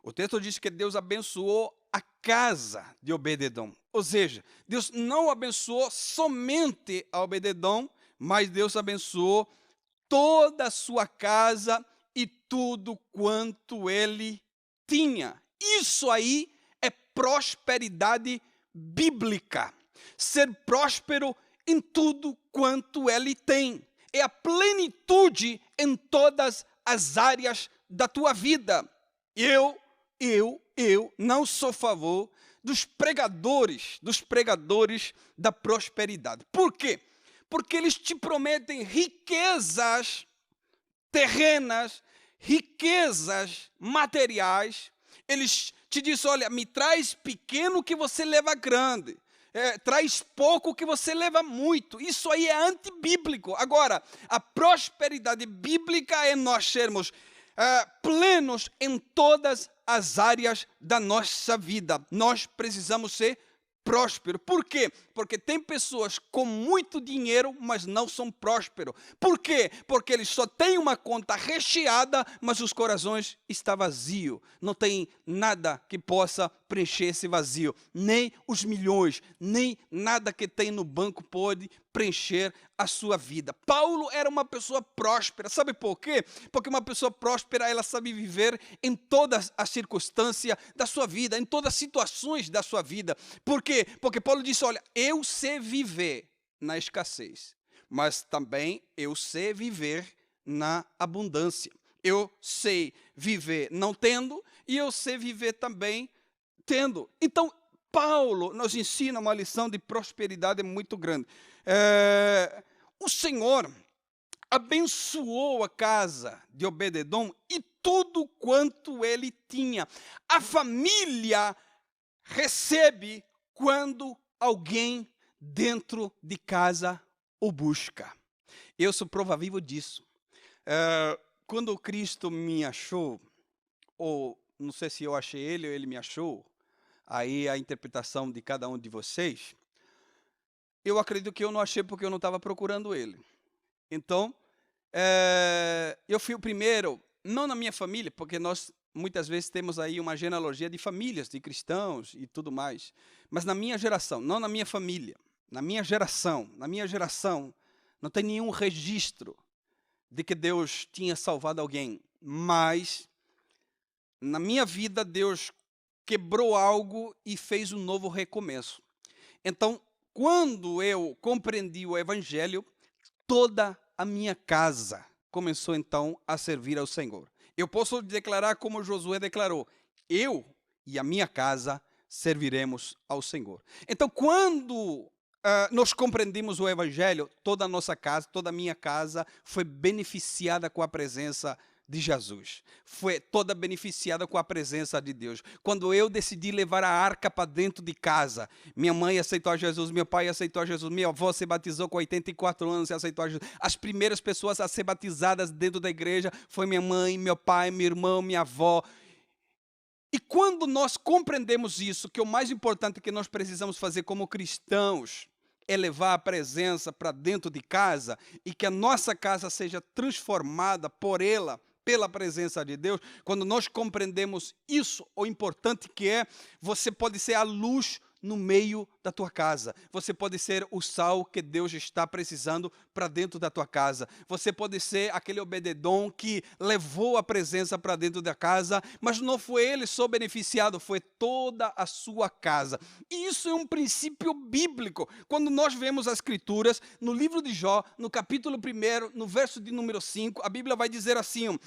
O texto diz que Deus abençoou a casa de Obed-edom. Ou seja, Deus não abençoou somente a Obed-edom, mas Deus abençoou toda a sua casa e tudo quanto ele tinha. Isso aí é prosperidade bíblica. Ser próspero em tudo quanto ele tem. É plenitude em todas as áreas da tua vida. Eu não sou a favor dos pregadores da prosperidade. Por quê? Porque eles te prometem riquezas terrenas, riquezas materiais. Eles te dizem, olha, me traz pequeno que você leva grande. Traz pouco que você leva muito. Isso aí é antibíblico. Agora, a prosperidade bíblica é nós sermos plenos em todas as áreas da nossa vida. Nós precisamos ser prósperos. Por quê? Porque tem pessoas com muito dinheiro, mas não são prósperos. Por quê? Porque eles só têm uma conta recheada, mas os corações estão vazios. Não tem nada que possa preencher esse vazio. Nem os milhões, nem nada que tem no banco pode preencher a sua vida. Paulo era uma pessoa próspera. Sabe por quê? Porque uma pessoa próspera, ela sabe viver em todas as circunstâncias da sua vida, em todas as situações da sua vida. Por quê? Porque Paulo disse, olha, eu sei viver na escassez, mas também eu sei viver na abundância. Eu sei viver não tendo e eu sei viver também tendo. Então, Paulo nos ensina uma lição de prosperidade muito grande. O Senhor abençoou a casa de Obed-edom e tudo quanto ele tinha. A família recebe quando alguém dentro de casa o busca. Eu sou prova viva disso. Quando Cristo me achou, ou não sei se eu achei ele ou ele me achou, aí a interpretação de cada um de vocês, eu acredito que eu não achei porque eu não estava procurando ele. Então, eu fui o primeiro, não na minha família, porque nós muitas vezes temos aí uma genealogia de famílias, de cristãos e tudo mais, mas na minha geração, não na minha família, na minha geração, não tem nenhum registro de que Deus tinha salvado alguém, mas na minha vida Deus quebrou algo e fez um novo recomeço. Então, quando eu compreendi o Evangelho, toda a minha casa começou então a servir ao Senhor. Eu posso declarar como Josué declarou, eu e a minha casa serviremos ao Senhor. Então, quando nós compreendimos o Evangelho, toda a nossa casa, toda a minha casa foi beneficiada com a presença de Jesus. Foi toda beneficiada com a presença de Deus. Quando eu decidi levar a arca para dentro de casa, minha mãe aceitou a Jesus, meu pai aceitou a Jesus, minha avó se batizou com 84 anos e aceitou a Jesus. As primeiras pessoas a ser batizadas dentro da igreja foi minha mãe, meu pai, meu irmão, minha avó. E quando nós compreendemos isso, que o mais importante que nós precisamos fazer como cristãos é levar a presença para dentro de casa e que a nossa casa seja transformada por ela, pela presença de Deus. Quando nós compreendemos isso, o importante que é, você pode ser a luz no meio da tua casa. Você pode ser o sal que Deus está precisando para dentro da tua casa. Você pode ser aquele Obed-edom que levou a presença para dentro da casa, mas não foi ele só beneficiado, foi toda a sua casa. E isso é um princípio bíblico. Quando nós vemos as Escrituras, no livro de Jó, no capítulo 1, no verso de número 5, a Bíblia vai dizer assim,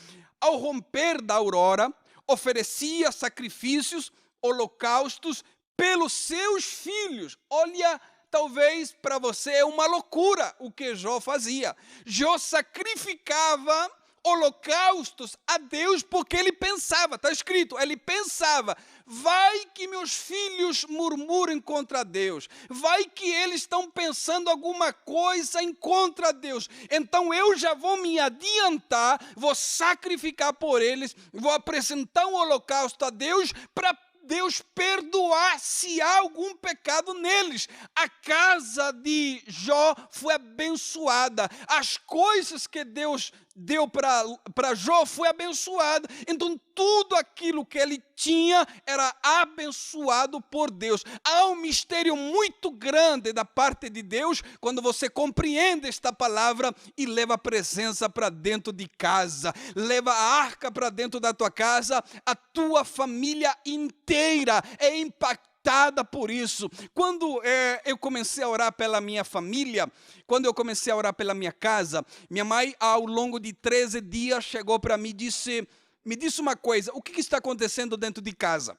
ao romper da aurora, oferecia sacrifícios holocaustos pelos seus filhos. Olha, talvez para você é uma loucura o que Jó fazia. Jó sacrificava holocaustos a Deus porque ele pensava, está escrito, ele pensava, vai que meus filhos murmurem contra Deus, vai que eles estão pensando alguma coisa em contra Deus, então eu já vou me adiantar, vou sacrificar por eles, vou apresentar um holocausto a Deus para Deus perdoar se há algum pecado neles. A casa de Jó foi abençoada. As coisas que Deus deu para Jó foi abençoada. Então tudo aquilo que ele tinha era abençoado por Deus. Há um mistério muito grande da parte de Deus quando você compreende esta palavra e leva a presença para dentro de casa, leva a arca para dentro da tua casa, a tua família inteira é impactada por isso. Quando eu comecei a orar pela minha família, quando eu comecei a orar pela minha casa, minha mãe, ao longo de 13 dias, chegou para mim e disse: me disse uma coisa, o que está acontecendo dentro de casa?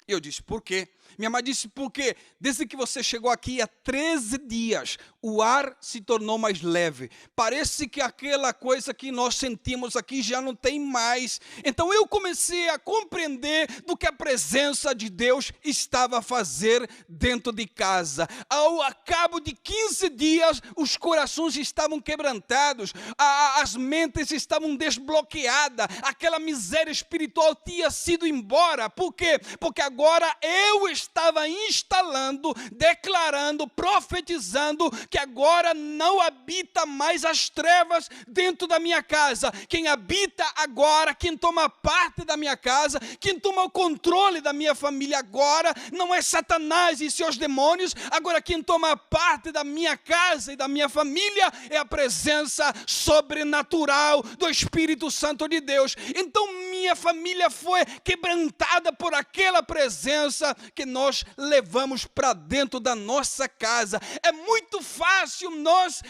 Eu disse, por quê? Minha mãe disse, porque desde que você chegou aqui há 13 dias, o ar se tornou mais leve. Parece que aquela coisa que nós sentimos aqui já não tem mais. Então eu comecei a compreender do que a presença de Deus estava a fazer dentro de casa. Ao cabo de 15 dias, os corações estavam quebrantados, as mentes estavam desbloqueadas, aquela miséria espiritual tinha sido embora. Por quê? Porque agora eu estava instalando, declarando, profetizando que agora não habita mais as trevas dentro da minha casa. Quem habita agora, quem toma parte da minha casa, quem toma o controle da minha família agora, não é Satanás e seus demônios. Agora quem toma parte da minha casa e da minha família é a presença sobrenatural do Espírito Santo de Deus. Então minha família foi quebrantada por aquela presença que nós levamos para dentro da nossa casa. É muito fácil nós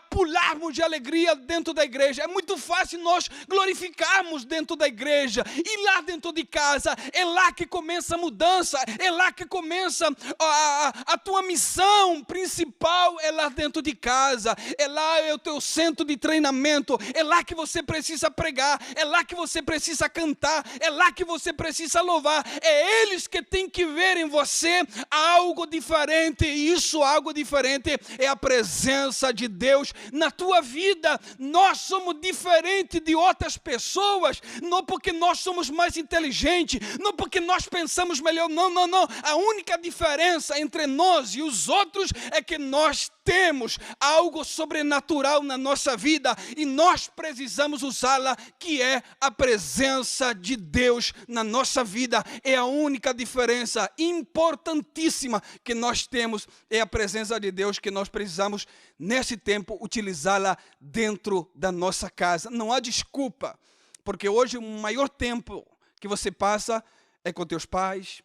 pularmos de alegria dentro da igreja, é muito fácil nós glorificarmos dentro da igreja, e lá dentro de casa, é lá que começa a mudança, é lá que começa a tua missão principal, é lá dentro de casa, é lá é o teu centro de treinamento, é lá que você precisa pregar, é lá que você precisa cantar, é lá que você precisa louvar, é eles que têm que ver em você algo diferente, e isso algo diferente é a presença de Deus na tua vida. Nós somos diferentes de outras pessoas, não porque nós somos mais inteligentes, não porque nós pensamos melhor, não, a única diferença entre nós e os outros é que nós temos algo sobrenatural na nossa vida e nós precisamos usá-la, que é a presença de Deus na nossa vida. É a única diferença importantíssima que nós temos, é a presença de Deus, que nós precisamos nesse tempo utilizá-la dentro da nossa casa. Não há desculpa, porque hoje o maior tempo que você passa é com teus pais,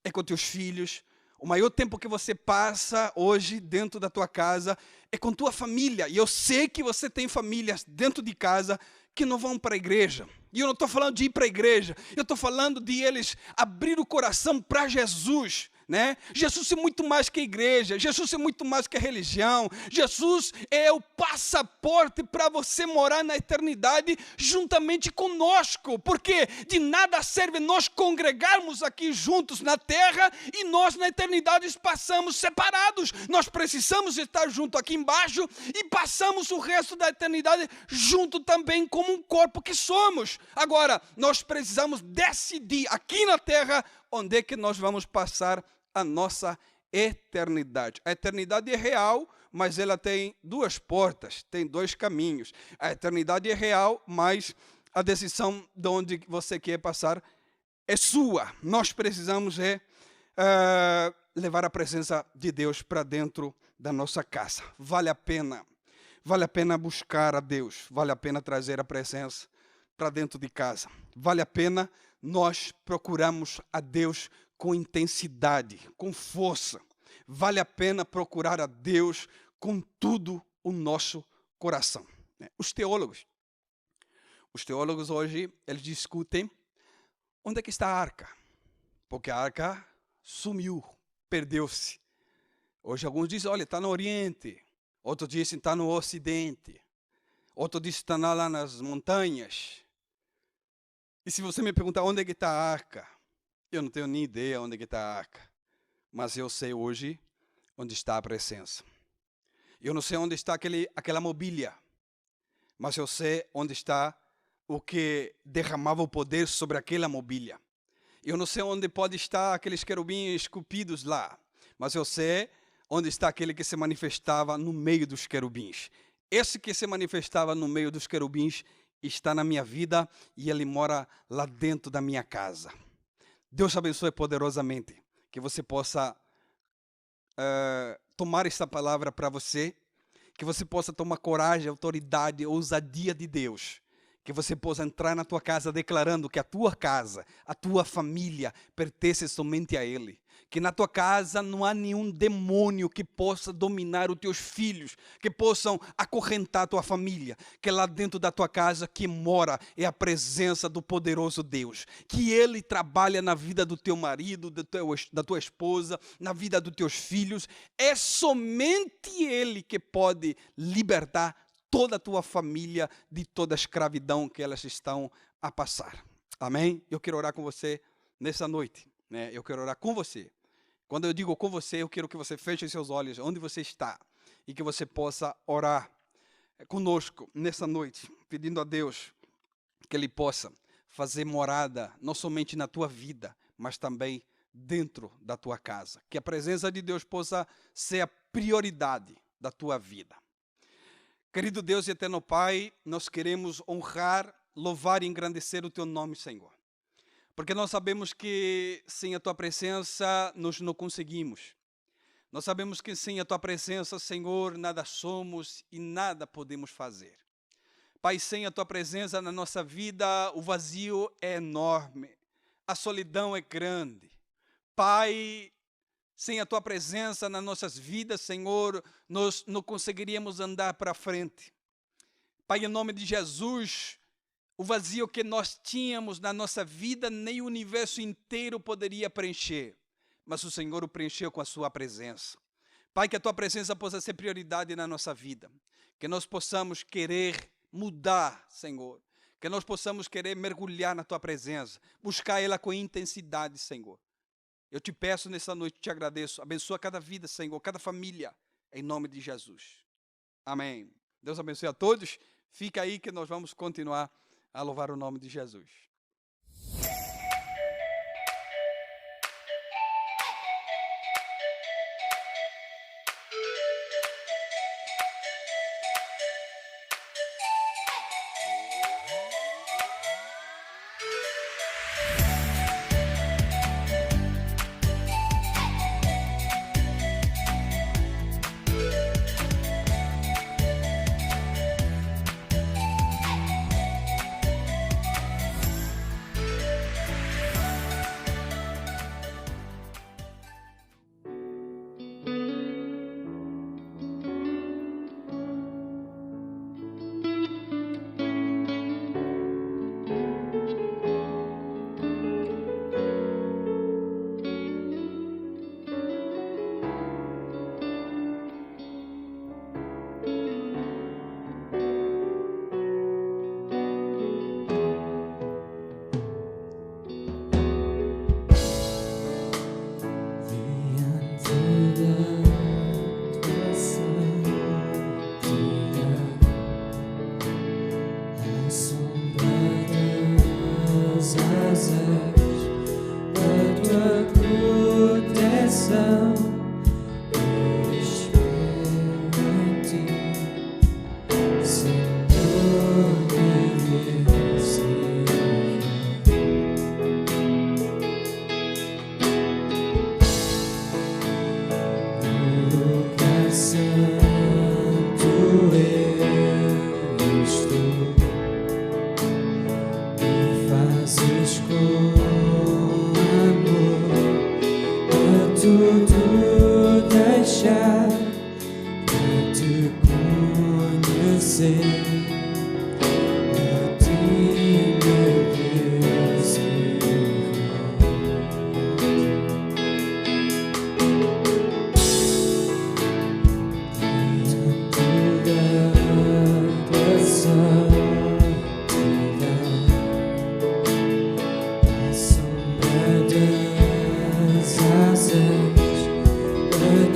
é com teus filhos. O maior tempo que você passa hoje dentro da tua casa é com tua família. E eu sei que você tem famílias dentro de casa que não vão para a igreja. E eu não estou falando de ir para a igreja. Eu estou falando de eles abrir o coração para Jesus. Né? Jesus é muito mais que a igreja, Jesus é muito mais que a religião, Jesus é o passaporte para você morar na eternidade juntamente conosco, porque de nada serve nós congregarmos aqui juntos na terra e nós na eternidade passamos separados. Nós precisamos estar junto aqui embaixo e passamos o resto da eternidade junto também como um corpo que somos. Agora, nós precisamos decidir aqui na terra onde é que nós vamos passar a nossa eternidade. A eternidade é real, mas ela tem duas portas, tem dois caminhos. A eternidade é real, mas a decisão de onde você quer passar é sua. Nós precisamos levar a presença de Deus para dentro da nossa casa. Vale a pena buscar a Deus, vale a pena trazer a presença para dentro de casa. Vale a pena nós procurarmos a Deus com intensidade, com força. Vale a pena procurar a Deus com tudo o nosso coração. Os teólogos hoje, eles discutem onde é que está a arca. porque a arca sumiu, perdeu-se. Hoje alguns dizem, olha, está no Oriente. Outros dizem, está no Ocidente. Outros dizem, está lá nas montanhas. E se você me perguntar onde é que está a arca, eu não tenho nem ideia onde é que está a arca. Mas eu sei hoje onde está a presença. Eu não sei onde está aquela mobília, mas eu sei onde está o que derramava o poder sobre aquela mobília. Eu não sei onde pode estar aqueles querubins esculpidos lá, mas eu sei onde está aquele que se manifestava no meio dos querubins. Esse que se manifestava no meio dos querubins está na minha vida e ele mora lá dentro da minha casa. Deus abençoe poderosamente, que você possa tomar esta palavra para você, que você possa tomar coragem, autoridade, ousadia de Deus, que você possa entrar na tua casa declarando que a tua casa, a tua família pertence somente a Ele. Que na tua casa não há nenhum demônio que possa dominar os teus filhos, que possam acorrentar a tua família. Que lá dentro da tua casa que mora é a presença do poderoso Deus. Que Ele trabalha na vida do teu marido, da tua esposa, na vida dos teus filhos. É somente Ele que pode libertar toda a tua família de toda a escravidão que elas estão a passar. Amém? Eu quero orar com você nessa noite. Eu quero orar com você. Quando eu digo com você, eu quero que você feche seus olhos onde você está e que você possa orar conosco nessa noite, pedindo a Deus que Ele possa fazer morada, não somente na tua vida, mas também dentro da tua casa. Que a presença de Deus possa ser a prioridade da tua vida. Querido Deus e eterno Pai, nós queremos honrar, louvar e engrandecer o Teu nome, Senhor. Porque nós sabemos que sem a Tua presença nós não conseguimos. Nós sabemos que sem a Tua presença, Senhor, nada somos e nada podemos fazer. Pai, sem a Tua presença na nossa vida, o vazio é enorme, a solidão é grande. Pai, sem a Tua presença nas nossas vidas, Senhor, nós não conseguiríamos andar para frente. Pai, em nome de Jesus, o vazio que nós tínhamos na nossa vida, nem o universo inteiro poderia preencher. Mas o Senhor o preencheu com a sua presença. Pai, que a Tua presença possa ser prioridade na nossa vida. Que nós possamos querer mudar, Senhor. Que nós possamos querer mergulhar na Tua presença. Buscar ela com intensidade, Senhor. Eu te peço nessa noite, te agradeço. Abençoa cada vida, Senhor, cada família. Em nome de Jesus. Amém. Deus abençoe a todos. Fica aí que nós vamos continuar a louvar o nome de Jesus.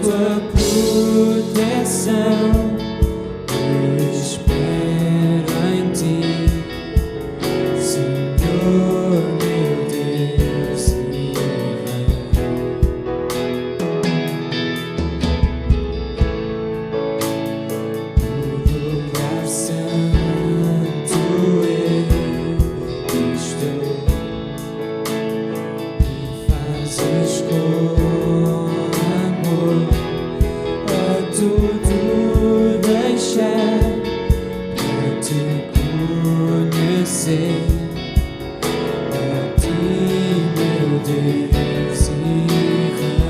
tua proteção. Eu espero em ti, Senhor meu Deus e Rei. No lugar santo eu estou, me fazes com amor a tudo deixar para te conhecer, a ti, meu Deus e Rei.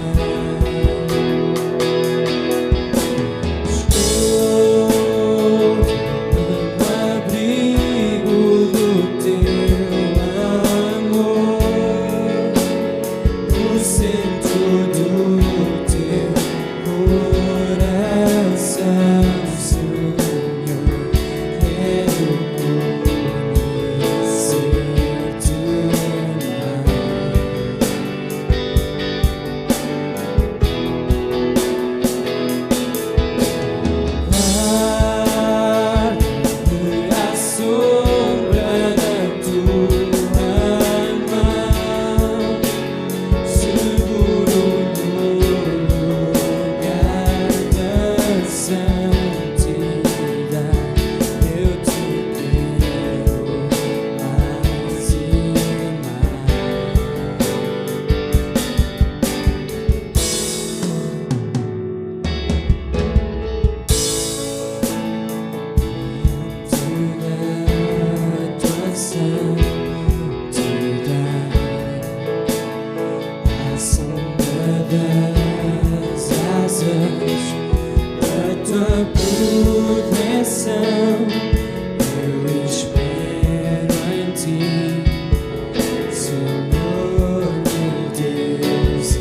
Estou no abrigo do teu amor, no centro do teu coração, Senhor. Quero conhecer-te guarda-me à sombra da tua mão, seguro no lugar da santidade. Eu te quero mais e a tua santidade, à sombra das asas da tua proteção. Eu espero em ti, Senhor meu Deus e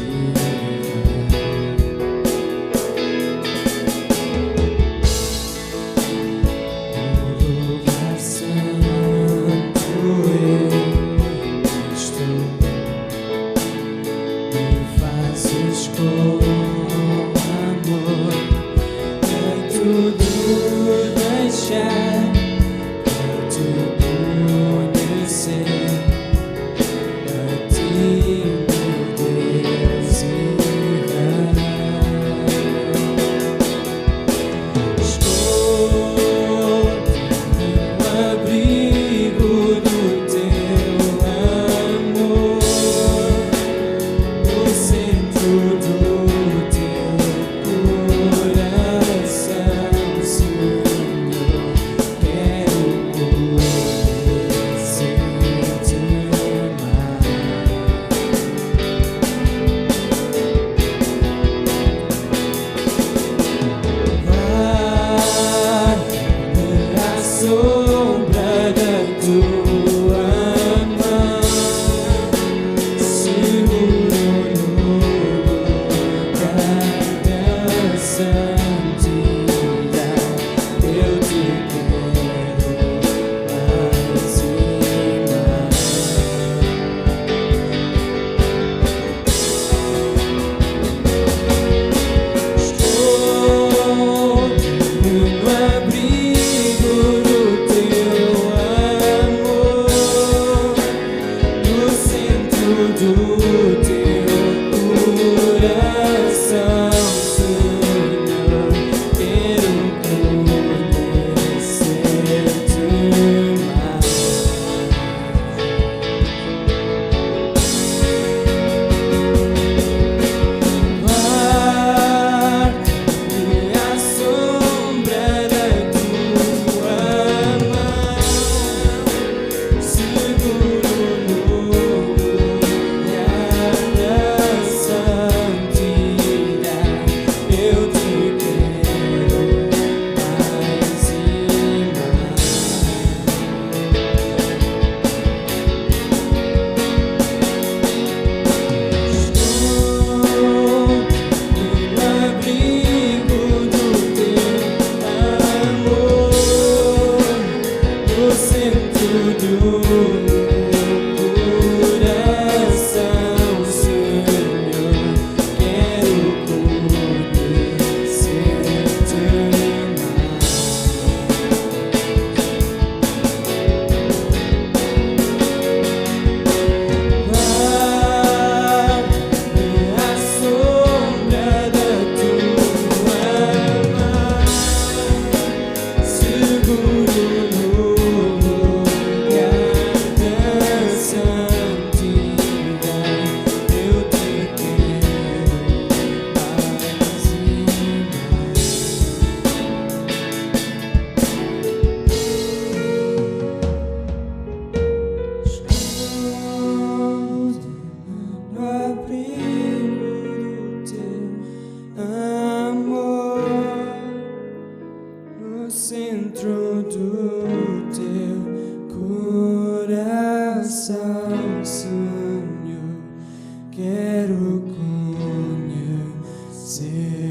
no lugar santo eu estou, me fazes com amor a tudo deixar para te conhecer, a ti, meu Deus e Rei. Estou no abrigo do teu amor, no centro do teu coração, Senhor. Quero conhecer-te mais. Guarda-me à sombra da tua mão, seguro no lugar da santidade. Eu te quero mais e mais. Estou no abrigo do teu amor, no centro do teu coração, Senhor.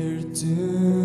ver-te.